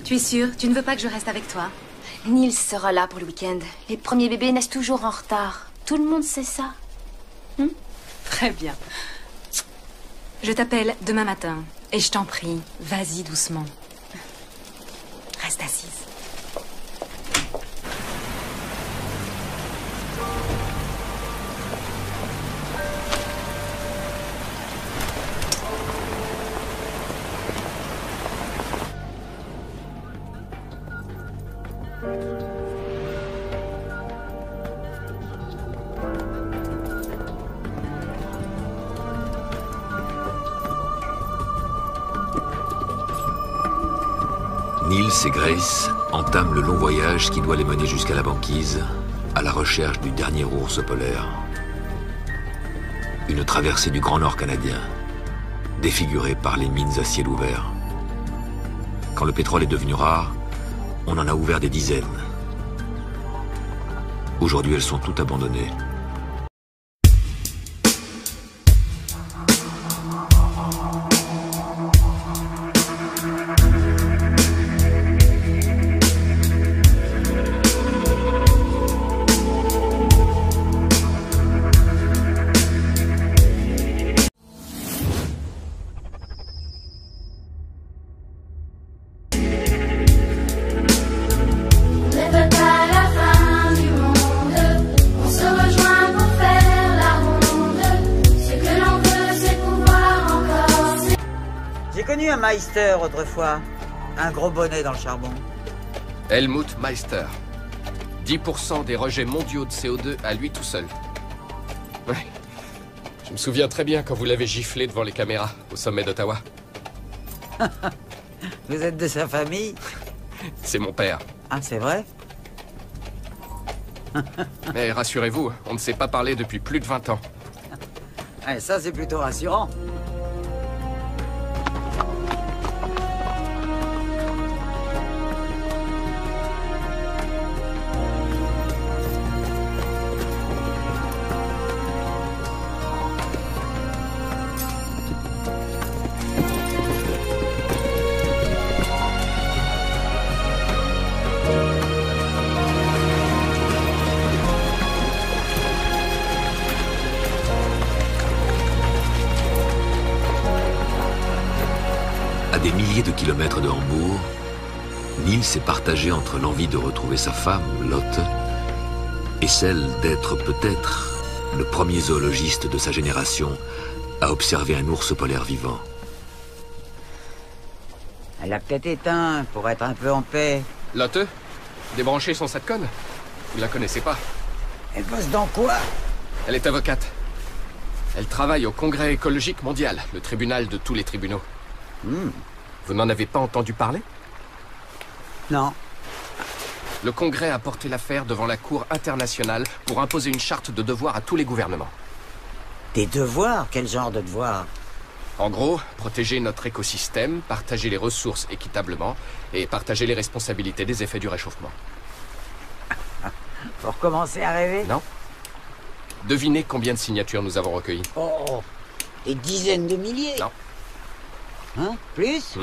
Tu es sûre? Tu ne veux pas que je reste avec toi? Nils sera là pour le week-end. Les premiers bébés naissent toujours en retard. Tout le monde sait ça. Très bien. Je t'appelle demain matin. Et je t'en prie, vas-y doucement. Reste assise. Nils et Grace entament le long voyage qui doit les mener jusqu'à la banquise, à la recherche du dernier ours polaire. Une traversée du Grand Nord canadien, défigurée par les mines à ciel ouvert. Quand le pétrole est devenu rare, on en a ouvert des dizaines. Aujourd'hui, elles sont toutes abandonnées. Meister autrefois. Un gros bonnet dans le charbon. Helmut Meister. 10% des rejets mondiaux de CO2 à lui tout seul. Ouais. Je me souviens très bien quand vous l'avez giflé devant les caméras au sommet d'Ottawa. Vous êtes de sa famille? C'est mon père. Ah, c'est vrai? Mais rassurez-vous, on ne s'est pas parlé depuis plus de 20 ans. Ah, ça, c'est plutôt rassurant. À des milliers de kilomètres de Hambourg, Nils est partagé entre l'envie de retrouver sa femme, Lotte, et celle d'être peut-être le premier zoologiste de sa génération à observer un ours polaire vivant. Elle a peut-être éteint pour être un peu en paix. Lotte? Débrancher son satcon? Vous la connaissez pas? Elle bosse dans quoi? Elle est avocate. Elle travaille au Congrès écologique mondial, le tribunal de tous les tribunaux. Vous n'en avez pas entendu parler? Non. Le Congrès a porté l'affaire devant la Cour internationale pour imposer une charte de devoirs à tous les gouvernements. Des devoirs? Quel genre de devoirs? En gros, protéger notre écosystème, partager les ressources équitablement et partager les responsabilités des effets du réchauffement. Pour commencer à rêver? Non. Devinez combien de signatures nous avons recueillies? Oh, des dizaines de milliers? Non. Hein? Plus?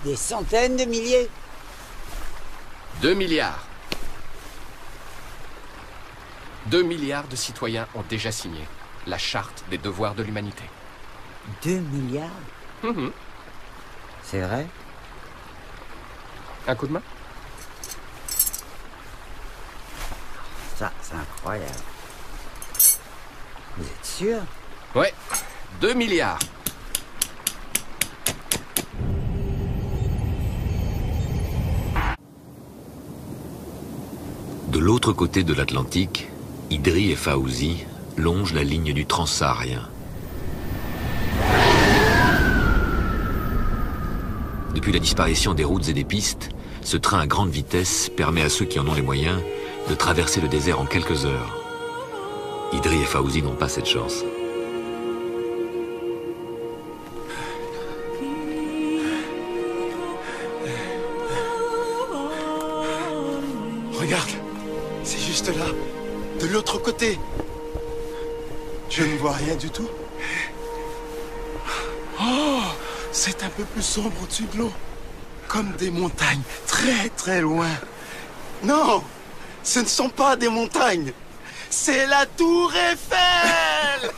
Des centaines de milliers? 2 milliards. 2 milliards de citoyens ont déjà signé la charte des devoirs de l'humanité. 2 milliards? C'est vrai? Un coup de main? Ça, c'est incroyable. Vous êtes sûr? Ouais, 2 milliards. De l'autre côté de l'Atlantique, Idri et Fauzi longent la ligne du Transsaharien. Depuis la disparition des routes et des pistes, ce train à grande vitesse permet à ceux qui en ont les moyens de traverser le désert en quelques heures. Idri et Fauzi n'ont pas cette chance. Regarde, c'est juste là, de l'autre côté. Je ne vois rien du tout. Oh, c'est un peu plus sombre au-dessus de l'eau. Comme des montagnes, très très loin. Non, ce ne sont pas des montagnes. C'est la Tour Eiffel.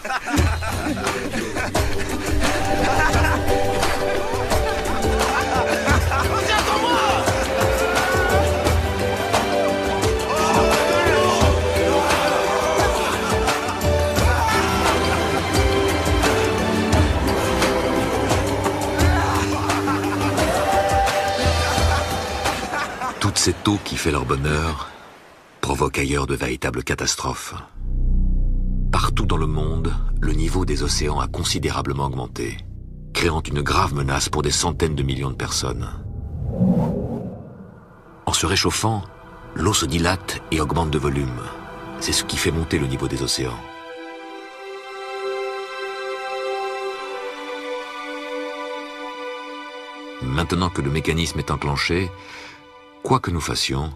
Toute cette eau qui fait leur bonheur provoque ailleurs de véritables catastrophes. Partout dans le monde, le niveau des océans a considérablement augmenté, créant une grave menace pour des centaines de millions de personnes. En se réchauffant, l'eau se dilate et augmente de volume. C'est ce qui fait monter le niveau des océans. Maintenant que le mécanisme est enclenché, quoi que nous fassions,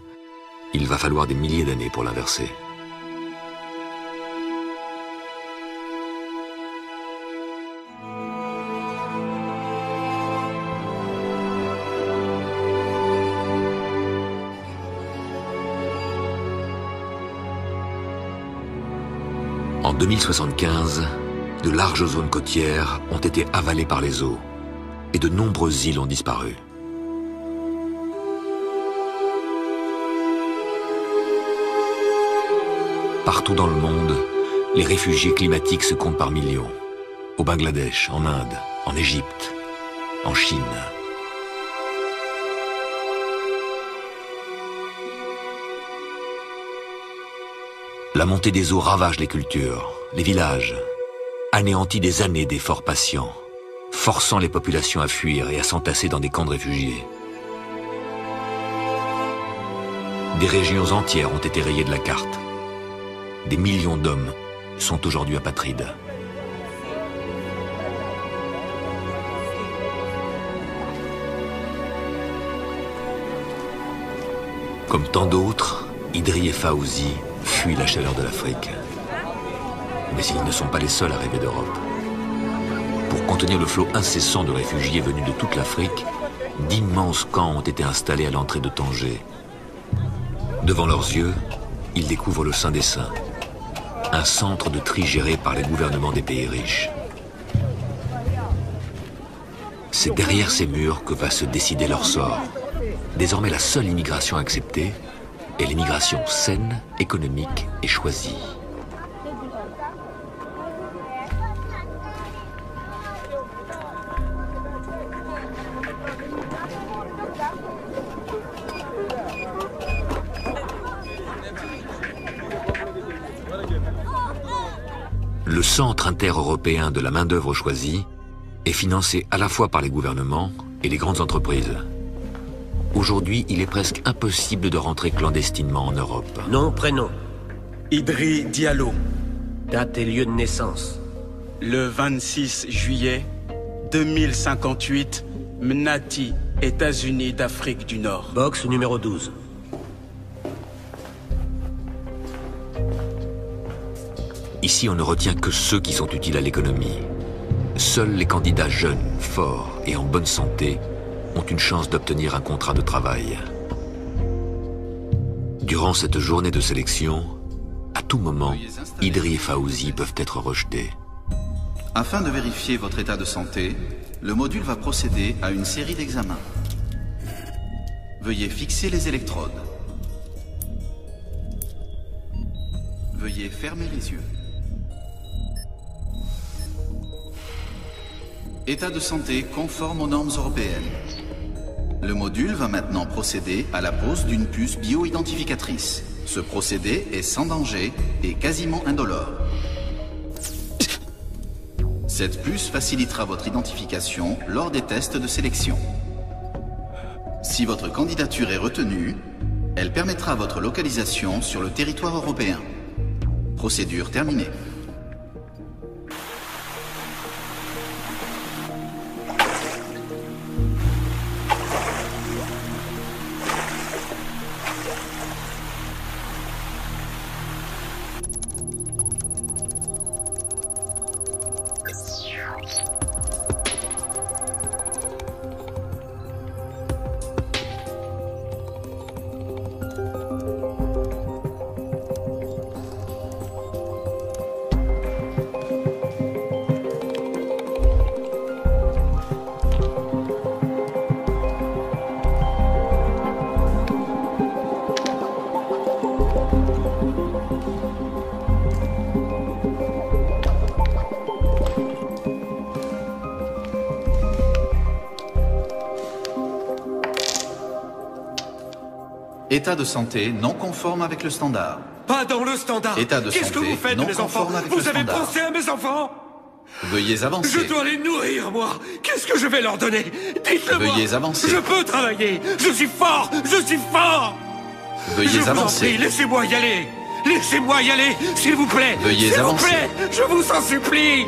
il va falloir des milliers d'années pour l'inverser. En 2075, de larges zones côtières ont été avalées par les eaux et de nombreuses îles ont disparu. Partout dans le monde, les réfugiés climatiques se comptent par millions. Au Bangladesh, en Inde, en Égypte, en Chine. La montée des eaux ravage les cultures, les villages, anéantit des années d'efforts patients, forçant les populations à fuir et à s'entasser dans des camps de réfugiés. Des régions entières ont été rayées de la carte. Des millions d'hommes sont aujourd'hui apatrides. Comme tant d'autres, Idri et Fauzi fuient la chaleur de l'Afrique. Mais ils ne sont pas les seuls à rêver d'Europe. Pour contenir le flot incessant de réfugiés venus de toute l'Afrique, d'immenses camps ont été installés à l'entrée de Tanger. Devant leurs yeux, ils découvrent le Saint des Saints, un centre de tri géré par les gouvernements des pays riches. C'est derrière ces murs que va se décider leur sort. Désormais, la seule immigration acceptée est l'immigration saine, économique et choisie. Le Centre inter-européen de la main-d'œuvre choisie est financé à la fois par les gouvernements et les grandes entreprises. Aujourd'hui, il est presque impossible de rentrer clandestinement en Europe. Nom, prénom. Idri Diallo. Date et lieu de naissance. Le 26 juillet 2058, Mnati, États-Unis d'Afrique du Nord. Box numéro 12. Ici, on ne retient que ceux qui sont utiles à l'économie. Seuls les candidats jeunes, forts et en bonne santé ont une chance d'obtenir un contrat de travail. Durant cette journée de sélection, à tout moment, Idri et Fauzi peuvent être rejetés. Afin de vérifier votre état de santé, le module va procéder à une série d'examens. Veuillez fixer les électrodes. Veuillez fermer les yeux. État de santé conforme aux normes européennes. Le module va maintenant procéder à la pose d'une puce bio-identificatrice. Ce procédé est sans danger et quasiment indolore. Cette puce facilitera votre identification lors des tests de sélection. Si votre candidature est retenue, elle permettra votre localisation sur le territoire européen. Procédure terminée. État de santé non conforme avec le standard. Pas dans le standard. État de Qu'est-ce que santé vous faites, non mes enfants? conforme avec le Vous avez standard. pensé à mes enfants? Veuillez avancer. Je dois les nourrir, moi. Qu'est-ce que je vais leur donner? Dites-le-moi. Veuillez avancer. Je peux travailler. Je suis fort. Je suis fort. Veuillez Je vous en avancer. prie, laissez-moi y aller. Laissez-moi y aller, s'il vous plaît. Veuillez S'il vous avancer. plaît, je vous en supplie.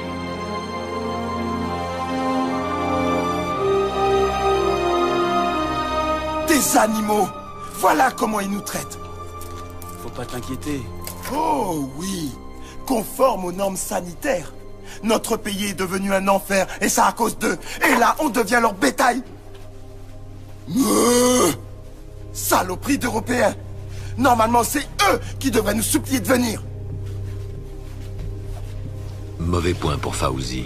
Des animaux! Voilà comment ils nous traitent! Faut pas t'inquiéter. Oh oui! Conforme aux normes sanitaires. Notre pays est devenu un enfer, et ça à cause d'eux. Et là, on devient leur bétail! Saloperie d'Européens! Normalement, c'est eux qui devraient nous supplier de venir! Mauvais point pour Fauzi.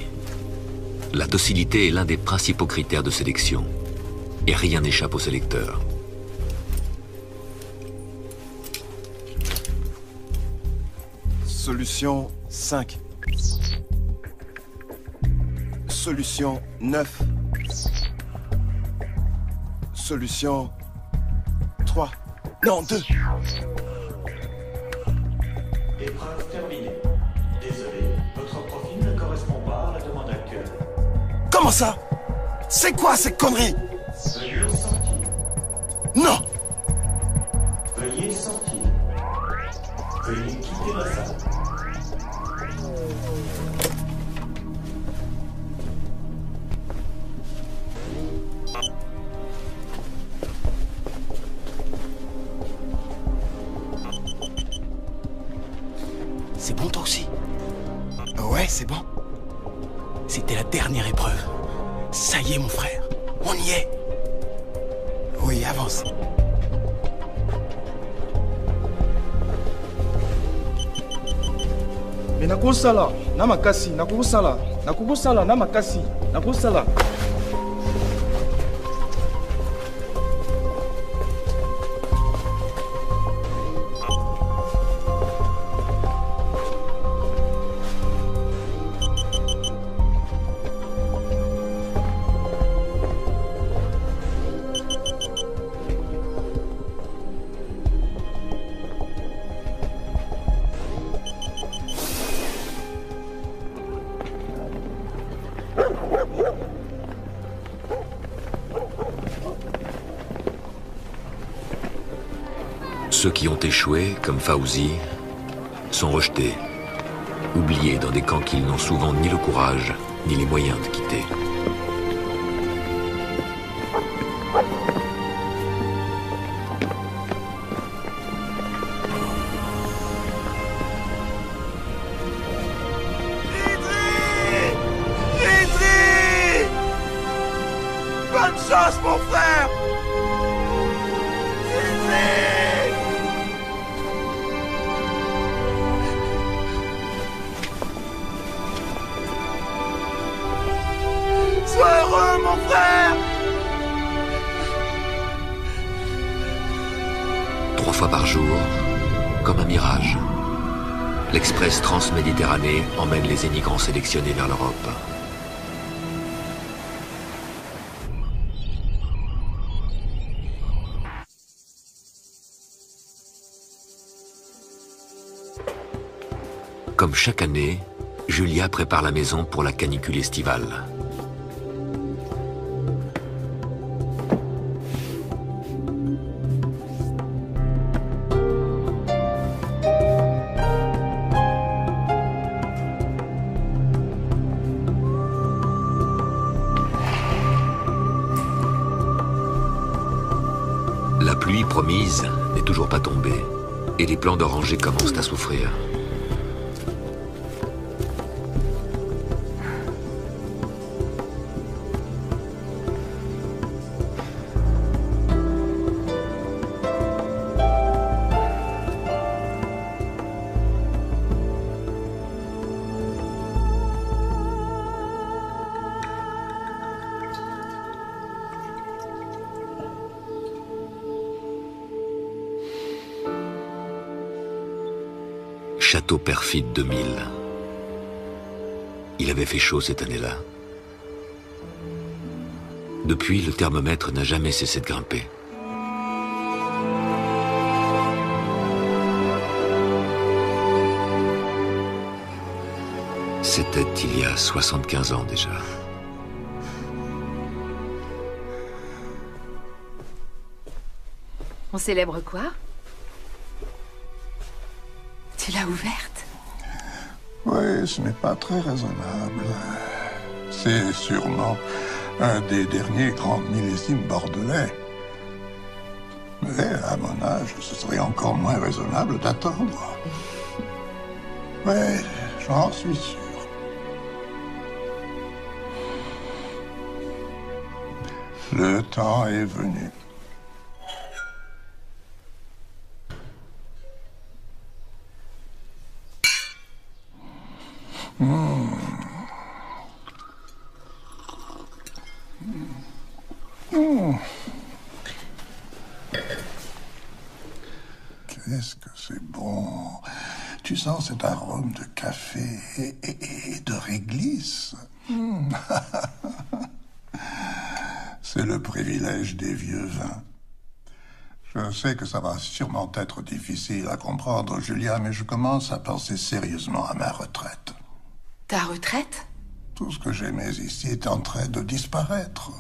La docilité est l'un des principaux critères de sélection. Et rien n'échappe au sélecteur. Solution 5. Solution 9. Solution 3. Non, 2. Épreuve terminée. Désolé, votre profil ne correspond pas à la demande actuelle. Comment ça? C'est quoi ces conneries? Veuillez sortir. Non! Veuillez sortir. Veuillez quitter la salle. C'est bon toi aussi? Ouais, c'est bon. C'était la dernière épreuve. Ça y est mon frère, on y est. Oui, avance. Me nakosala na makasi, nakosala na makasi, nakosala. Ceux qui ont échoué, comme Fauzi, sont rejetés, oubliés dans des camps qu'ils n'ont souvent ni le courage, ni les moyens de quitter. Idri! Bonne chance, mon frère! Idri! Sois heureux, mon frère! 3 fois par jour, comme un mirage, l'Express Transméditerranée emmène les émigrants sélectionnés vers l'Europe. Comme chaque année, Julia prépare la maison pour la canicule estivale. La pluie promise n'est toujours pas tombée et les plants d'orangers commencent à souffrir. Château perfide 2000. Il avait fait chaud cette année-là. Depuis, le thermomètre n'a jamais cessé de grimper. C'était il y a 75 ans déjà. On célèbre quoi? Tu l'as ouverte? Oui, ce n'est pas très raisonnable. C'est sûrement un des derniers grands millésimes bordelais. Mais à mon âge, ce serait encore moins raisonnable d'attendre. Oui, j'en suis sûr. Le temps est venu. Qu'est-ce que c'est bon. Tu sens cet arôme de café et de réglisse. C'est le privilège des vieux vins. Je sais que ça va sûrement être difficile à comprendre, Julia, mais je commence à penser sérieusement à ma retraite. Ta retraite? Tout ce que j'aimais ici est en train de disparaître.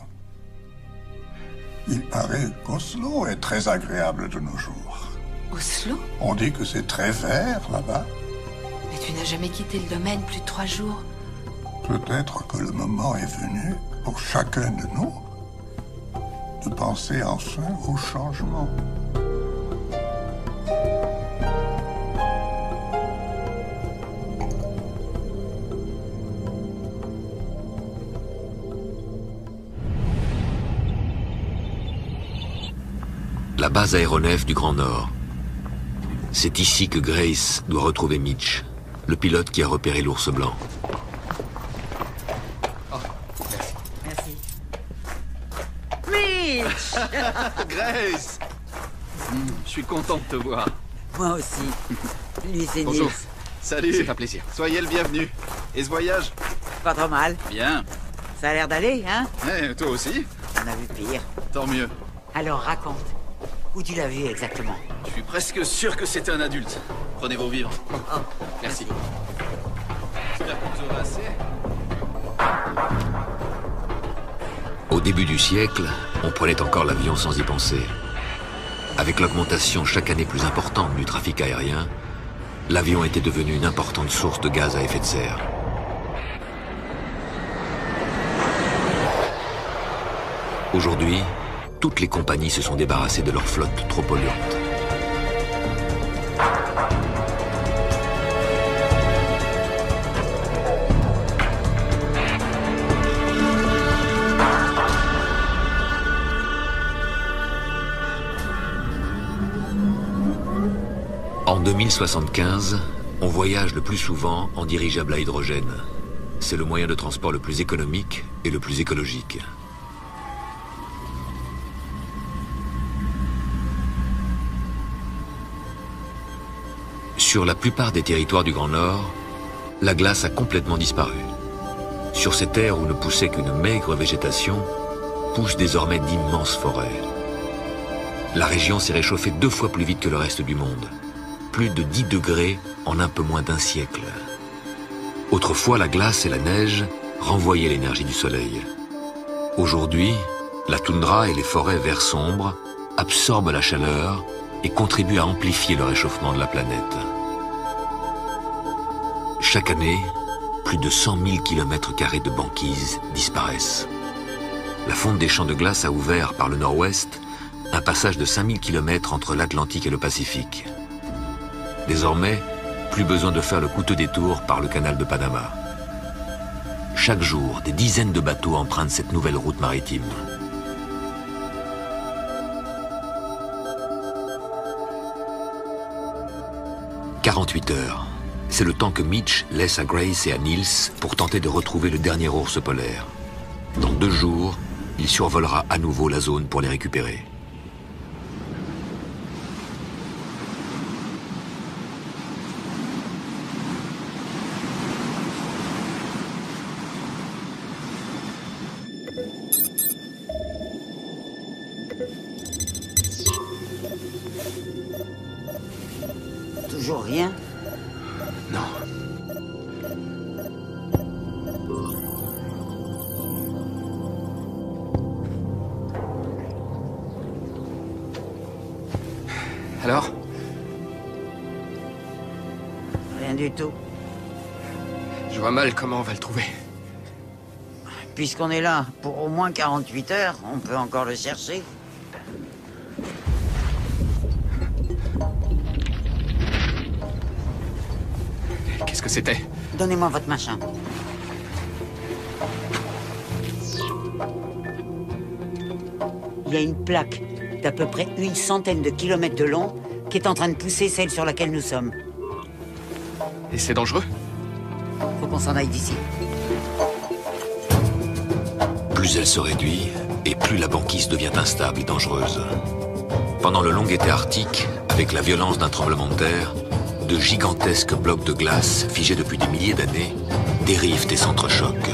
Il paraît qu'Oslo est très agréable de nos jours. Oslo? On dit que c'est très vert là-bas. Mais tu n'as jamais quitté le domaine plus de 3 jours. Peut-être que le moment est venu pour chacun de nous de penser enfin au changement. La base aéronef du Grand Nord. C'est ici que Grace doit retrouver Mitch, le pilote qui a repéré l'ours blanc. Oh, merci. Merci. Mitch. Grace. Je suis content de te voir. Moi aussi. Lui, c'est Bonjour. Nils. Salut. C'est un plaisir. Soyez le bienvenu. Et ce voyage? Pas trop mal. Bien. Ça a l'air d'aller, hein? Eh, toi aussi? On a vu pire. Tant mieux. Alors, raconte. Où tu l'as vu exactement? Je suis presque sûr que c'était un adulte. Prenez vos vivres. Oh, merci. J'espère que vous aurez assez. Au début du siècle, on prenait encore l'avion sans y penser. Avec l'augmentation chaque année plus importante du trafic aérien, l'avion était devenu une importante source de gaz à effet de serre. Aujourd'hui, toutes les compagnies se sont débarrassées de leur flotte trop polluante. En 2075, on voyage le plus souvent en dirigeable à hydrogène. C'est le moyen de transport le plus économique et le plus écologique. Sur la plupart des territoires du Grand Nord, la glace a complètement disparu. Sur ces terres où ne poussait qu'une maigre végétation, poussent désormais d'immenses forêts. La région s'est réchauffée 2 fois plus vite que le reste du monde. Plus de 10 degrés en un peu moins d'un siècle. Autrefois, la glace et la neige renvoyaient l'énergie du soleil. Aujourd'hui, la toundra et les forêts vert sombre absorbent la chaleur et contribuent à amplifier le réchauffement de la planète. Chaque année, plus de 100 000 km² de banquise disparaissent. La fonte des champs de glace a ouvert par le nord-ouest un passage de 5000 km entre l'Atlantique et le Pacifique. Désormais, plus besoin de faire le coûteux détour par le canal de Panama. Chaque jour, des dizaines de bateaux empruntent cette nouvelle route maritime. « 48 heures. C'est le temps que Mitch laisse à Grace et à Niels pour tenter de retrouver le dernier ours polaire. Dans 2 jours, il survolera à nouveau la zone pour les récupérer. Toujours rien? Non. Alors? Rien du tout. Je vois mal comment on va le trouver. Puisqu'on est là pour au moins 48 heures, on peut encore le chercher. Qu'est-ce que c'était? Donnez-moi votre machin. Il y a une plaque d'à peu près 100 de kilomètres de long qui est en train de pousser celle sur laquelle nous sommes. Et c'est dangereux? Faut qu'on s'en aille d'ici. Plus elle se réduit, et plus la banquise devient instable et dangereuse. Pendant le long été arctique, avec la violence d'un tremblement de terre, de gigantesques blocs de glace, figés depuis des milliers d'années, dérivent et s'entrechoquent.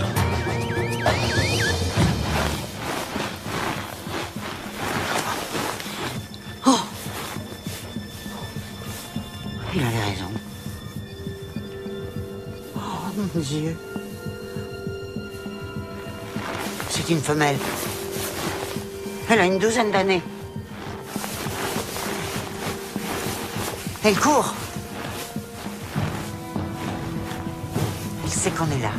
Oh! Il avait raison. Oh mon Dieu. C'est une femelle. Elle a une 12aine d'années. Elle court. Elle sait qu'on est là.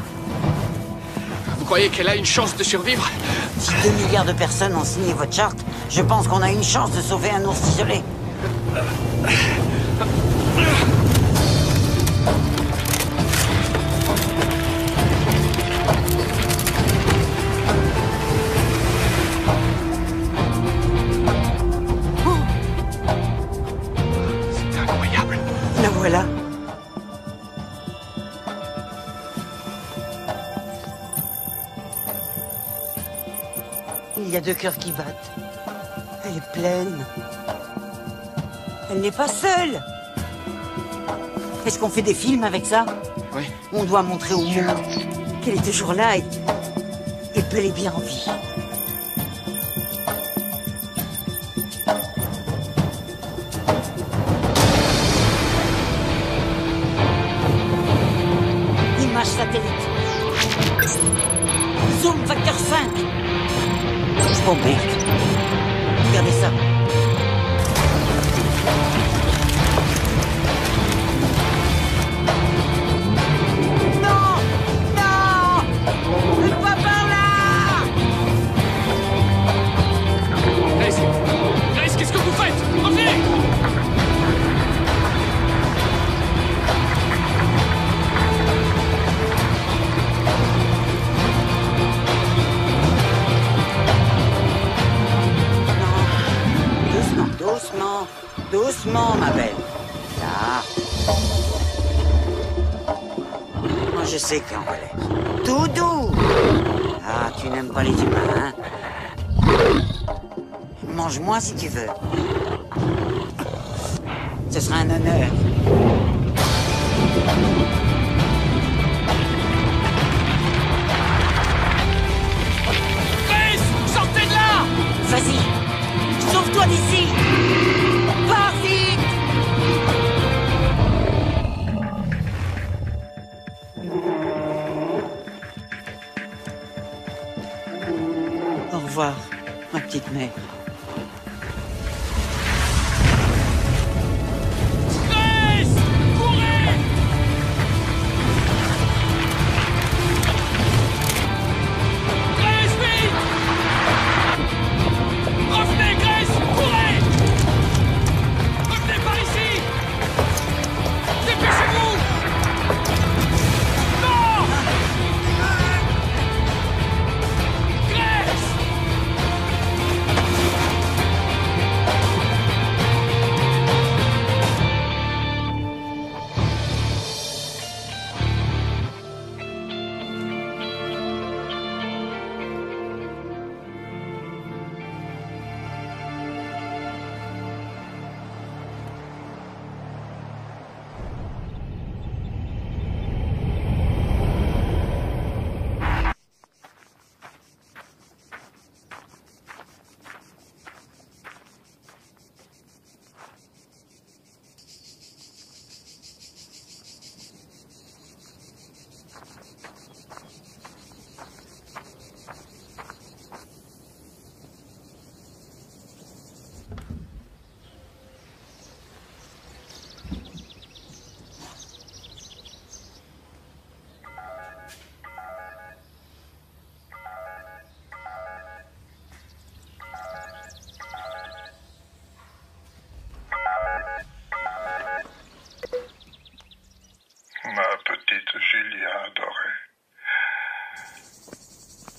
Vous croyez qu'elle a une chance de survivre? Si 2 milliards de personnes ont signé votre charte, je pense qu'on a une chance de sauver un ours isolé. C'est incroyable. La voilà. Il y a 2 cœurs qui battent. Elle est pleine. Elle n'est pas seule. Est-ce qu'on fait des films avec ça? Oui. On doit montrer au monde qu'elle est toujours là et bel et bien en vie. Image satellite. Zoom facteur 5. Oh merde. Regardez ça. Non! Non! Pas par là! Grace! Grace, qu'est-ce que vous faites? Revenez! Doucement, doucement, ma belle. Là. Moi, je sais qui en relève. Tout doux. Ah, tu n'aimes pas les humains, hein? Mange-moi si tu veux. Ce sera un honneur. Grace! Sortez de là! Vas-y! Sauve-toi d'ici! Pars vite! revoir, ma petite mère.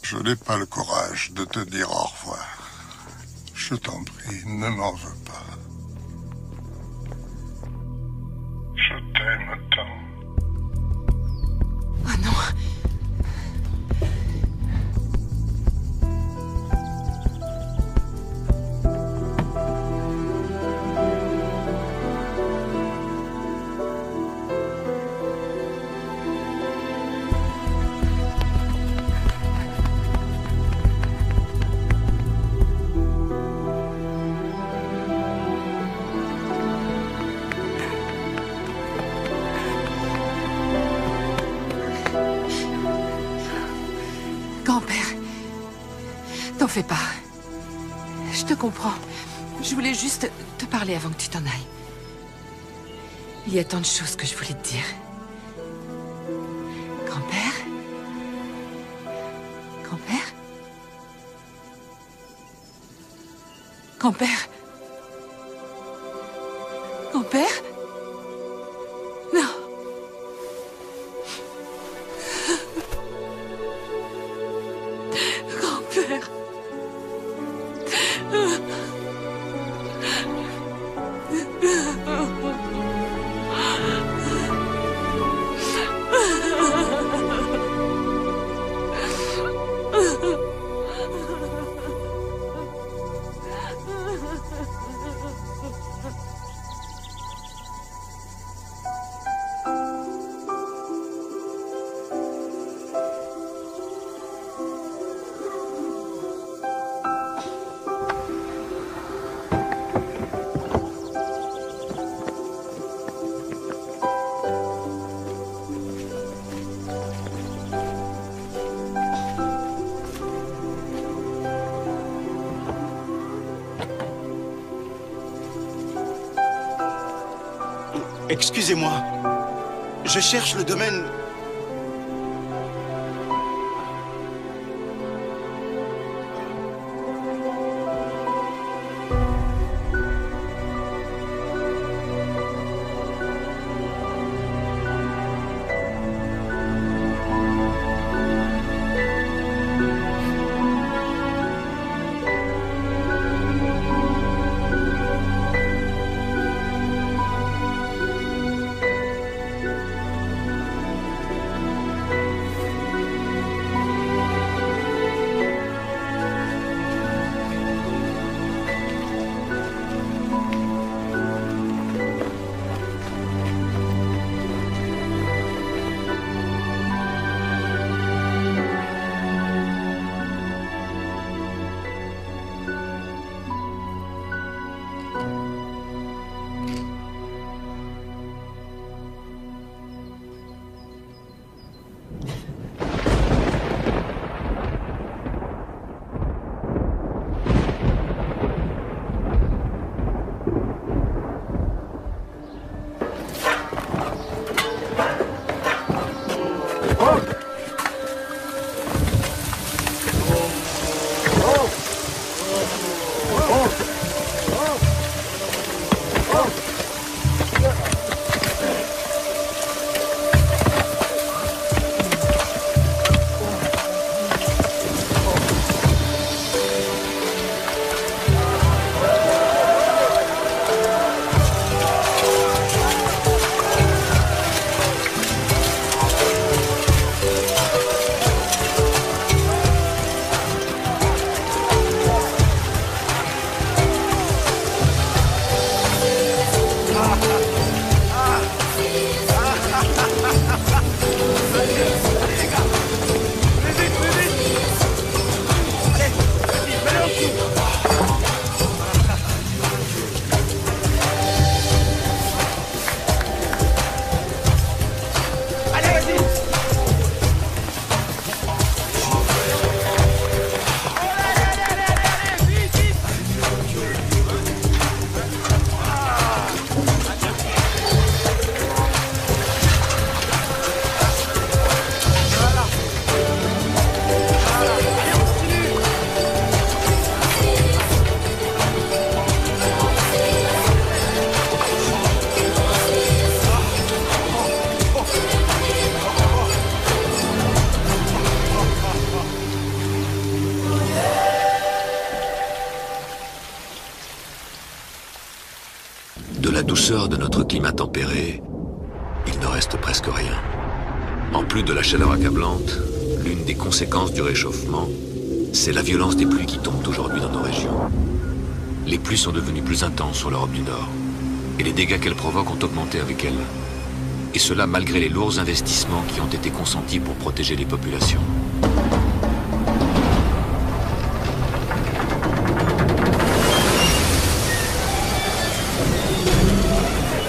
Je n'ai pas le courage de te dire au revoir. Je t'en prie, ne m'en veux pas. Je t'aime tant. Oh non. T'en fais pas. Je te comprends. Je voulais juste te parler avant que tu t'en ailles. Il y a tant de choses que je voulais te dire. Grand-père? Grand-père? Grand-père? Grand-père? Non. Grand-père. Excusez-moi, je cherche le domaine... douceur de notre climat tempéré, il ne reste presque rien. En plus de la chaleur accablante, l'une des conséquences du réchauffement, c'est la violence des pluies qui tombent aujourd'hui dans nos régions. Les pluies sont devenues plus intenses sur l'Europe du Nord, et les dégâts qu'elles provoquent ont augmenté avec elles. Et cela malgré les lourds investissements qui ont été consentis pour protéger les populations.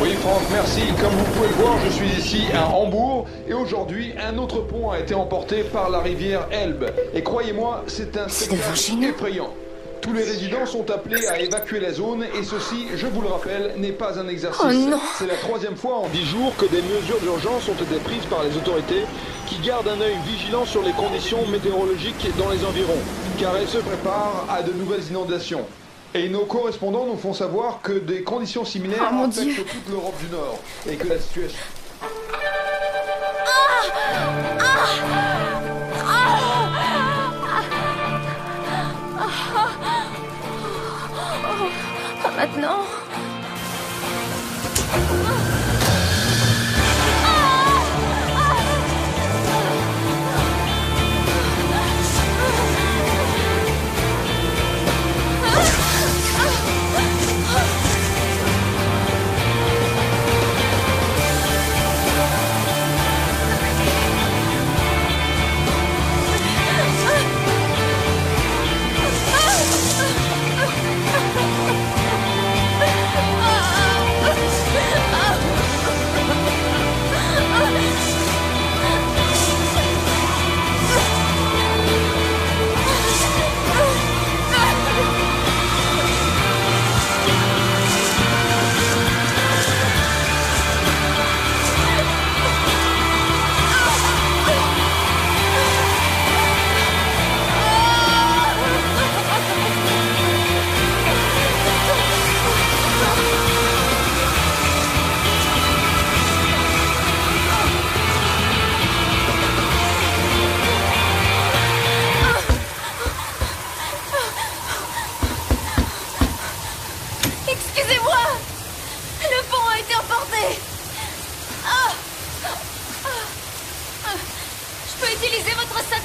Oui Franck, merci. Comme vous pouvez le voir, je suis ici à Hambourg et aujourd'hui, un autre pont a été emporté par la rivière Elbe. Et croyez-moi, c'est un spectacle effrayant. Tous les résidents sont appelés à évacuer la zone et ceci, je vous le rappelle, n'est pas un exercice. Oh non. C'est la 3e fois en 10 jours que des mesures d'urgence ont été prises par les autorités qui gardent un œil vigilant sur les conditions météorologiques dans les environs, car elles se préparent à de nouvelles inondations. Et nos correspondants nous font savoir que des conditions similaires affectent toute l'Europe du Nord et que la situation... Pas maintenant.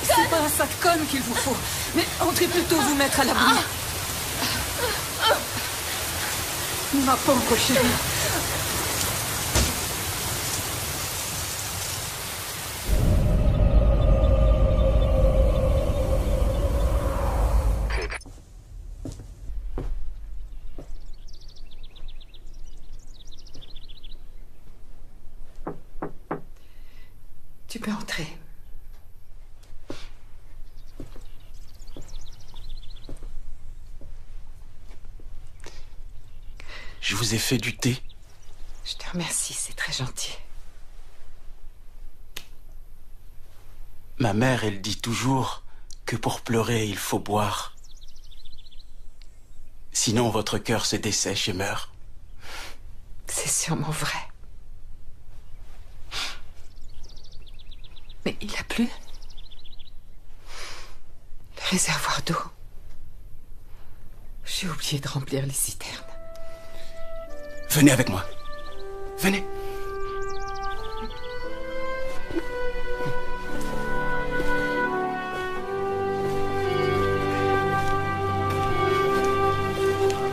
C'est pas un satcon qu'il vous faut, mais entrez plutôt vous mettre à l'abri. Ma pauvre chérie. Tu peux entrer. Je vous ai fait du thé. Je te remercie, c'est très gentil. Ma mère, elle dit toujours que pour pleurer, il faut boire. Sinon, votre cœur se dessèche et meurt. C'est sûrement vrai. Mais il a plu. Le réservoir d'eau. J'ai oublié de remplir les citernes. Venez avec moi. Venez.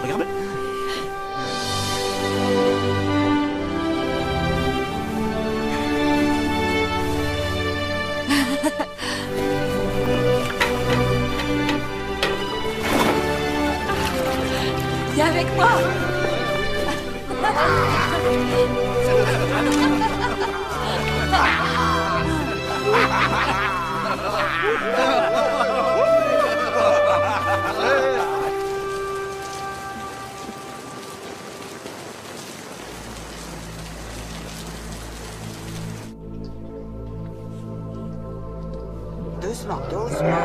Regardez. Viens avec moi. Doucement, doucement,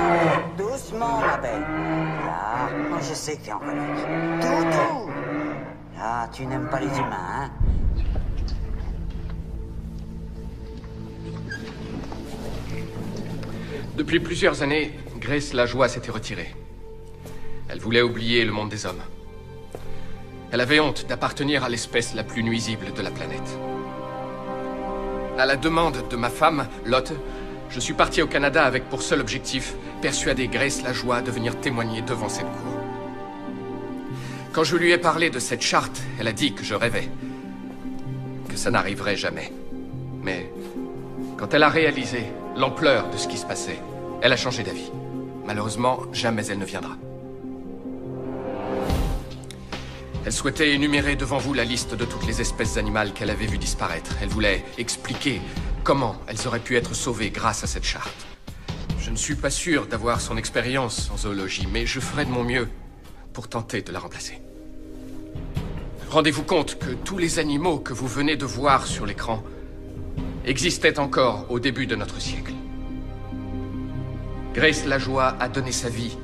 doucement, ma belle. Là, je sais que tu es en colère. Doudou! Là, tu n'aimes pas les humains, hein? Depuis plusieurs années, Grace la joie s'était retirée. Elle voulait oublier le monde des hommes. Elle avait honte d'appartenir à l'espèce la plus nuisible de la planète. À la demande de ma femme, Lotte, je suis parti au Canada avec pour seul objectif persuader Grace Lajoie de venir témoigner devant cette cour. Quand je lui ai parlé de cette charte, elle a dit que je rêvais, que ça n'arriverait jamais. Mais quand elle a réalisé l'ampleur de ce qui se passait, elle a changé d'avis. Malheureusement, jamais elle ne viendra. Elle souhaitait énumérer devant vous la liste de toutes les espèces animales qu'elle avait vues disparaître. Elle voulait expliquer comment elles auraient pu être sauvées grâce à cette charte. Je ne suis pas sûr d'avoir son expérience en zoologie, mais je ferai de mon mieux pour tenter de la remplacer. Rendez-vous compte que tous les animaux que vous venez de voir sur l'écran existaient encore au début de notre siècle. Grace Lajoie a donné sa vie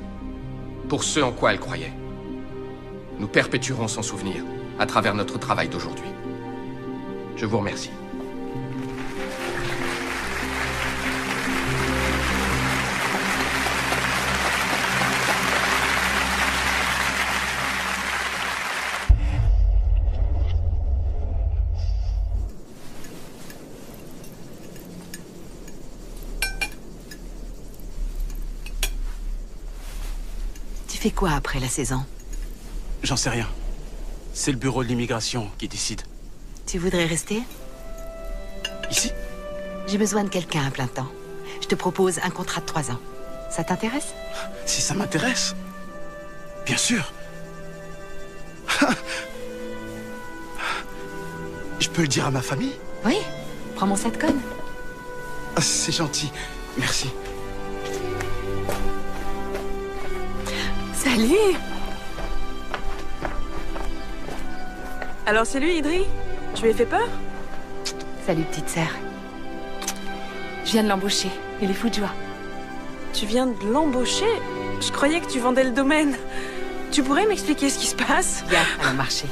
pour ce en quoi elle croyait. Nous perpétuerons son souvenir à travers notre travail d'aujourd'hui. Je vous remercie. Tu fais quoi après la saison? J'en sais rien. C'est le bureau de l'immigration qui décide. Tu voudrais rester? Ici? J'ai besoin de quelqu'un à plein temps. Je te propose un contrat de 3 ans. Ça t'intéresse? Si ça m'intéresse. Bien sûr. Je peux le dire à ma famille? Oui. Prends mon setcon. C'est gentil. Merci. Salut! Alors c'est lui, Idri? Tu lui as fait peur? Salut, petite sœur. Je viens de l'embaucher. Il est fou de joie. Tu viens de l'embaucher? Je croyais que tu vendais le domaine. Tu pourrais m'expliquer ce qui se passe? Viens, allons marcher.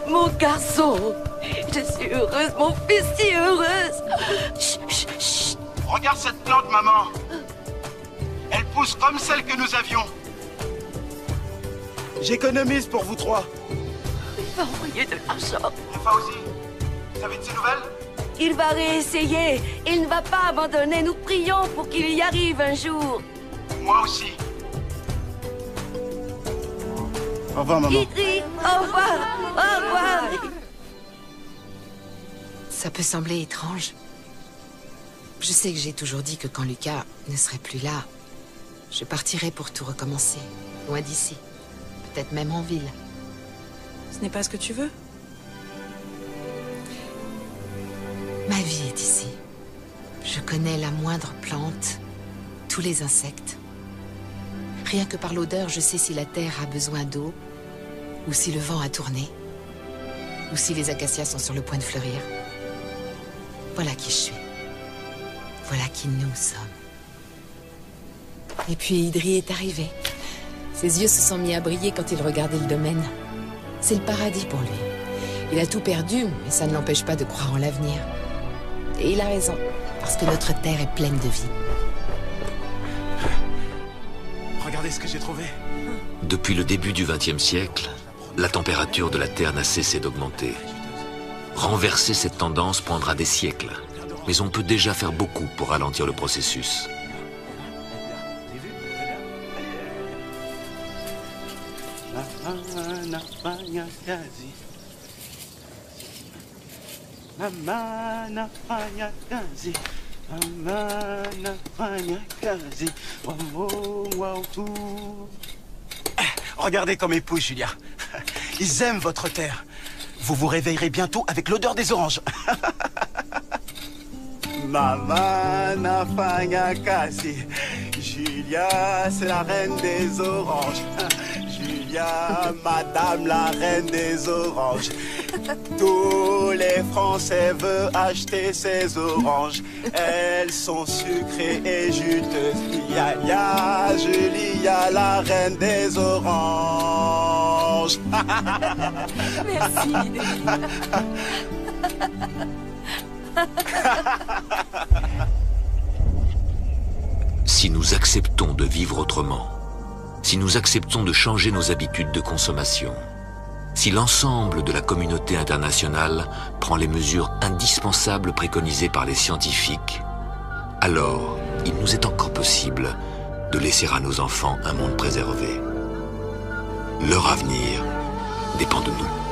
Mon garçon, je suis heureuse, mon fils, si heureuse. Chut, chut, chut. Regarde cette plante, maman. Elle pousse comme celle que nous avions. J'économise pour vous trois. Il va envoyer de l'argent. Et Fauzi, vous avez de ses nouvelles? Il va réessayer. Il ne va pas abandonner. Nous prions pour qu'il y arrive un jour. Moi aussi. Au revoir, maman. Idri, au revoir. Au revoir. Ça peut sembler étrange. Je sais que j'ai toujours dit que quand Lucas ne serait plus là, je partirais pour tout recommencer, loin d'ici. Peut-être même en ville. Ce n'est pas ce que tu veux? Ma vie est ici. Je connais la moindre plante, tous les insectes. Rien que par l'odeur, je sais si la terre a besoin d'eau, ou si le vent a tourné, ou si les acacias sont sur le point de fleurir. Voilà qui je suis. Voilà qui nous sommes. Et puis Idri est arrivé. Ses yeux se sont mis à briller quand il regardait le domaine. C'est le paradis pour lui. Il a tout perdu, mais ça ne l'empêche pas de croire en l'avenir. Et il a raison, parce que notre terre est pleine de vie. Regardez ce que j'ai trouvé. Depuis le début du XXe siècle, la température de la Terre n'a cessé d'augmenter. Renverser cette tendance prendra des siècles, mais on peut déjà faire beaucoup pour ralentir le processus. Regardez comme ils poussent, Julia. Ils aiment votre terre. Vous vous réveillerez bientôt avec l'odeur des oranges. Maman nafanya kazi. Julia, c'est la reine des oranges. Julia. ya, Madame la Reine des Oranges. Tous les Français veulent acheter ces oranges. Elles sont sucrées et juteuses. Ya, Julia, la Reine des Oranges. Merci. Si nous acceptons de vivre autrement, si nous acceptons de changer nos habitudes de consommation, si l'ensemble de la communauté internationale prend les mesures indispensables préconisées par les scientifiques, alors il nous est encore possible de laisser à nos enfants un monde préservé. Leur avenir dépend de nous.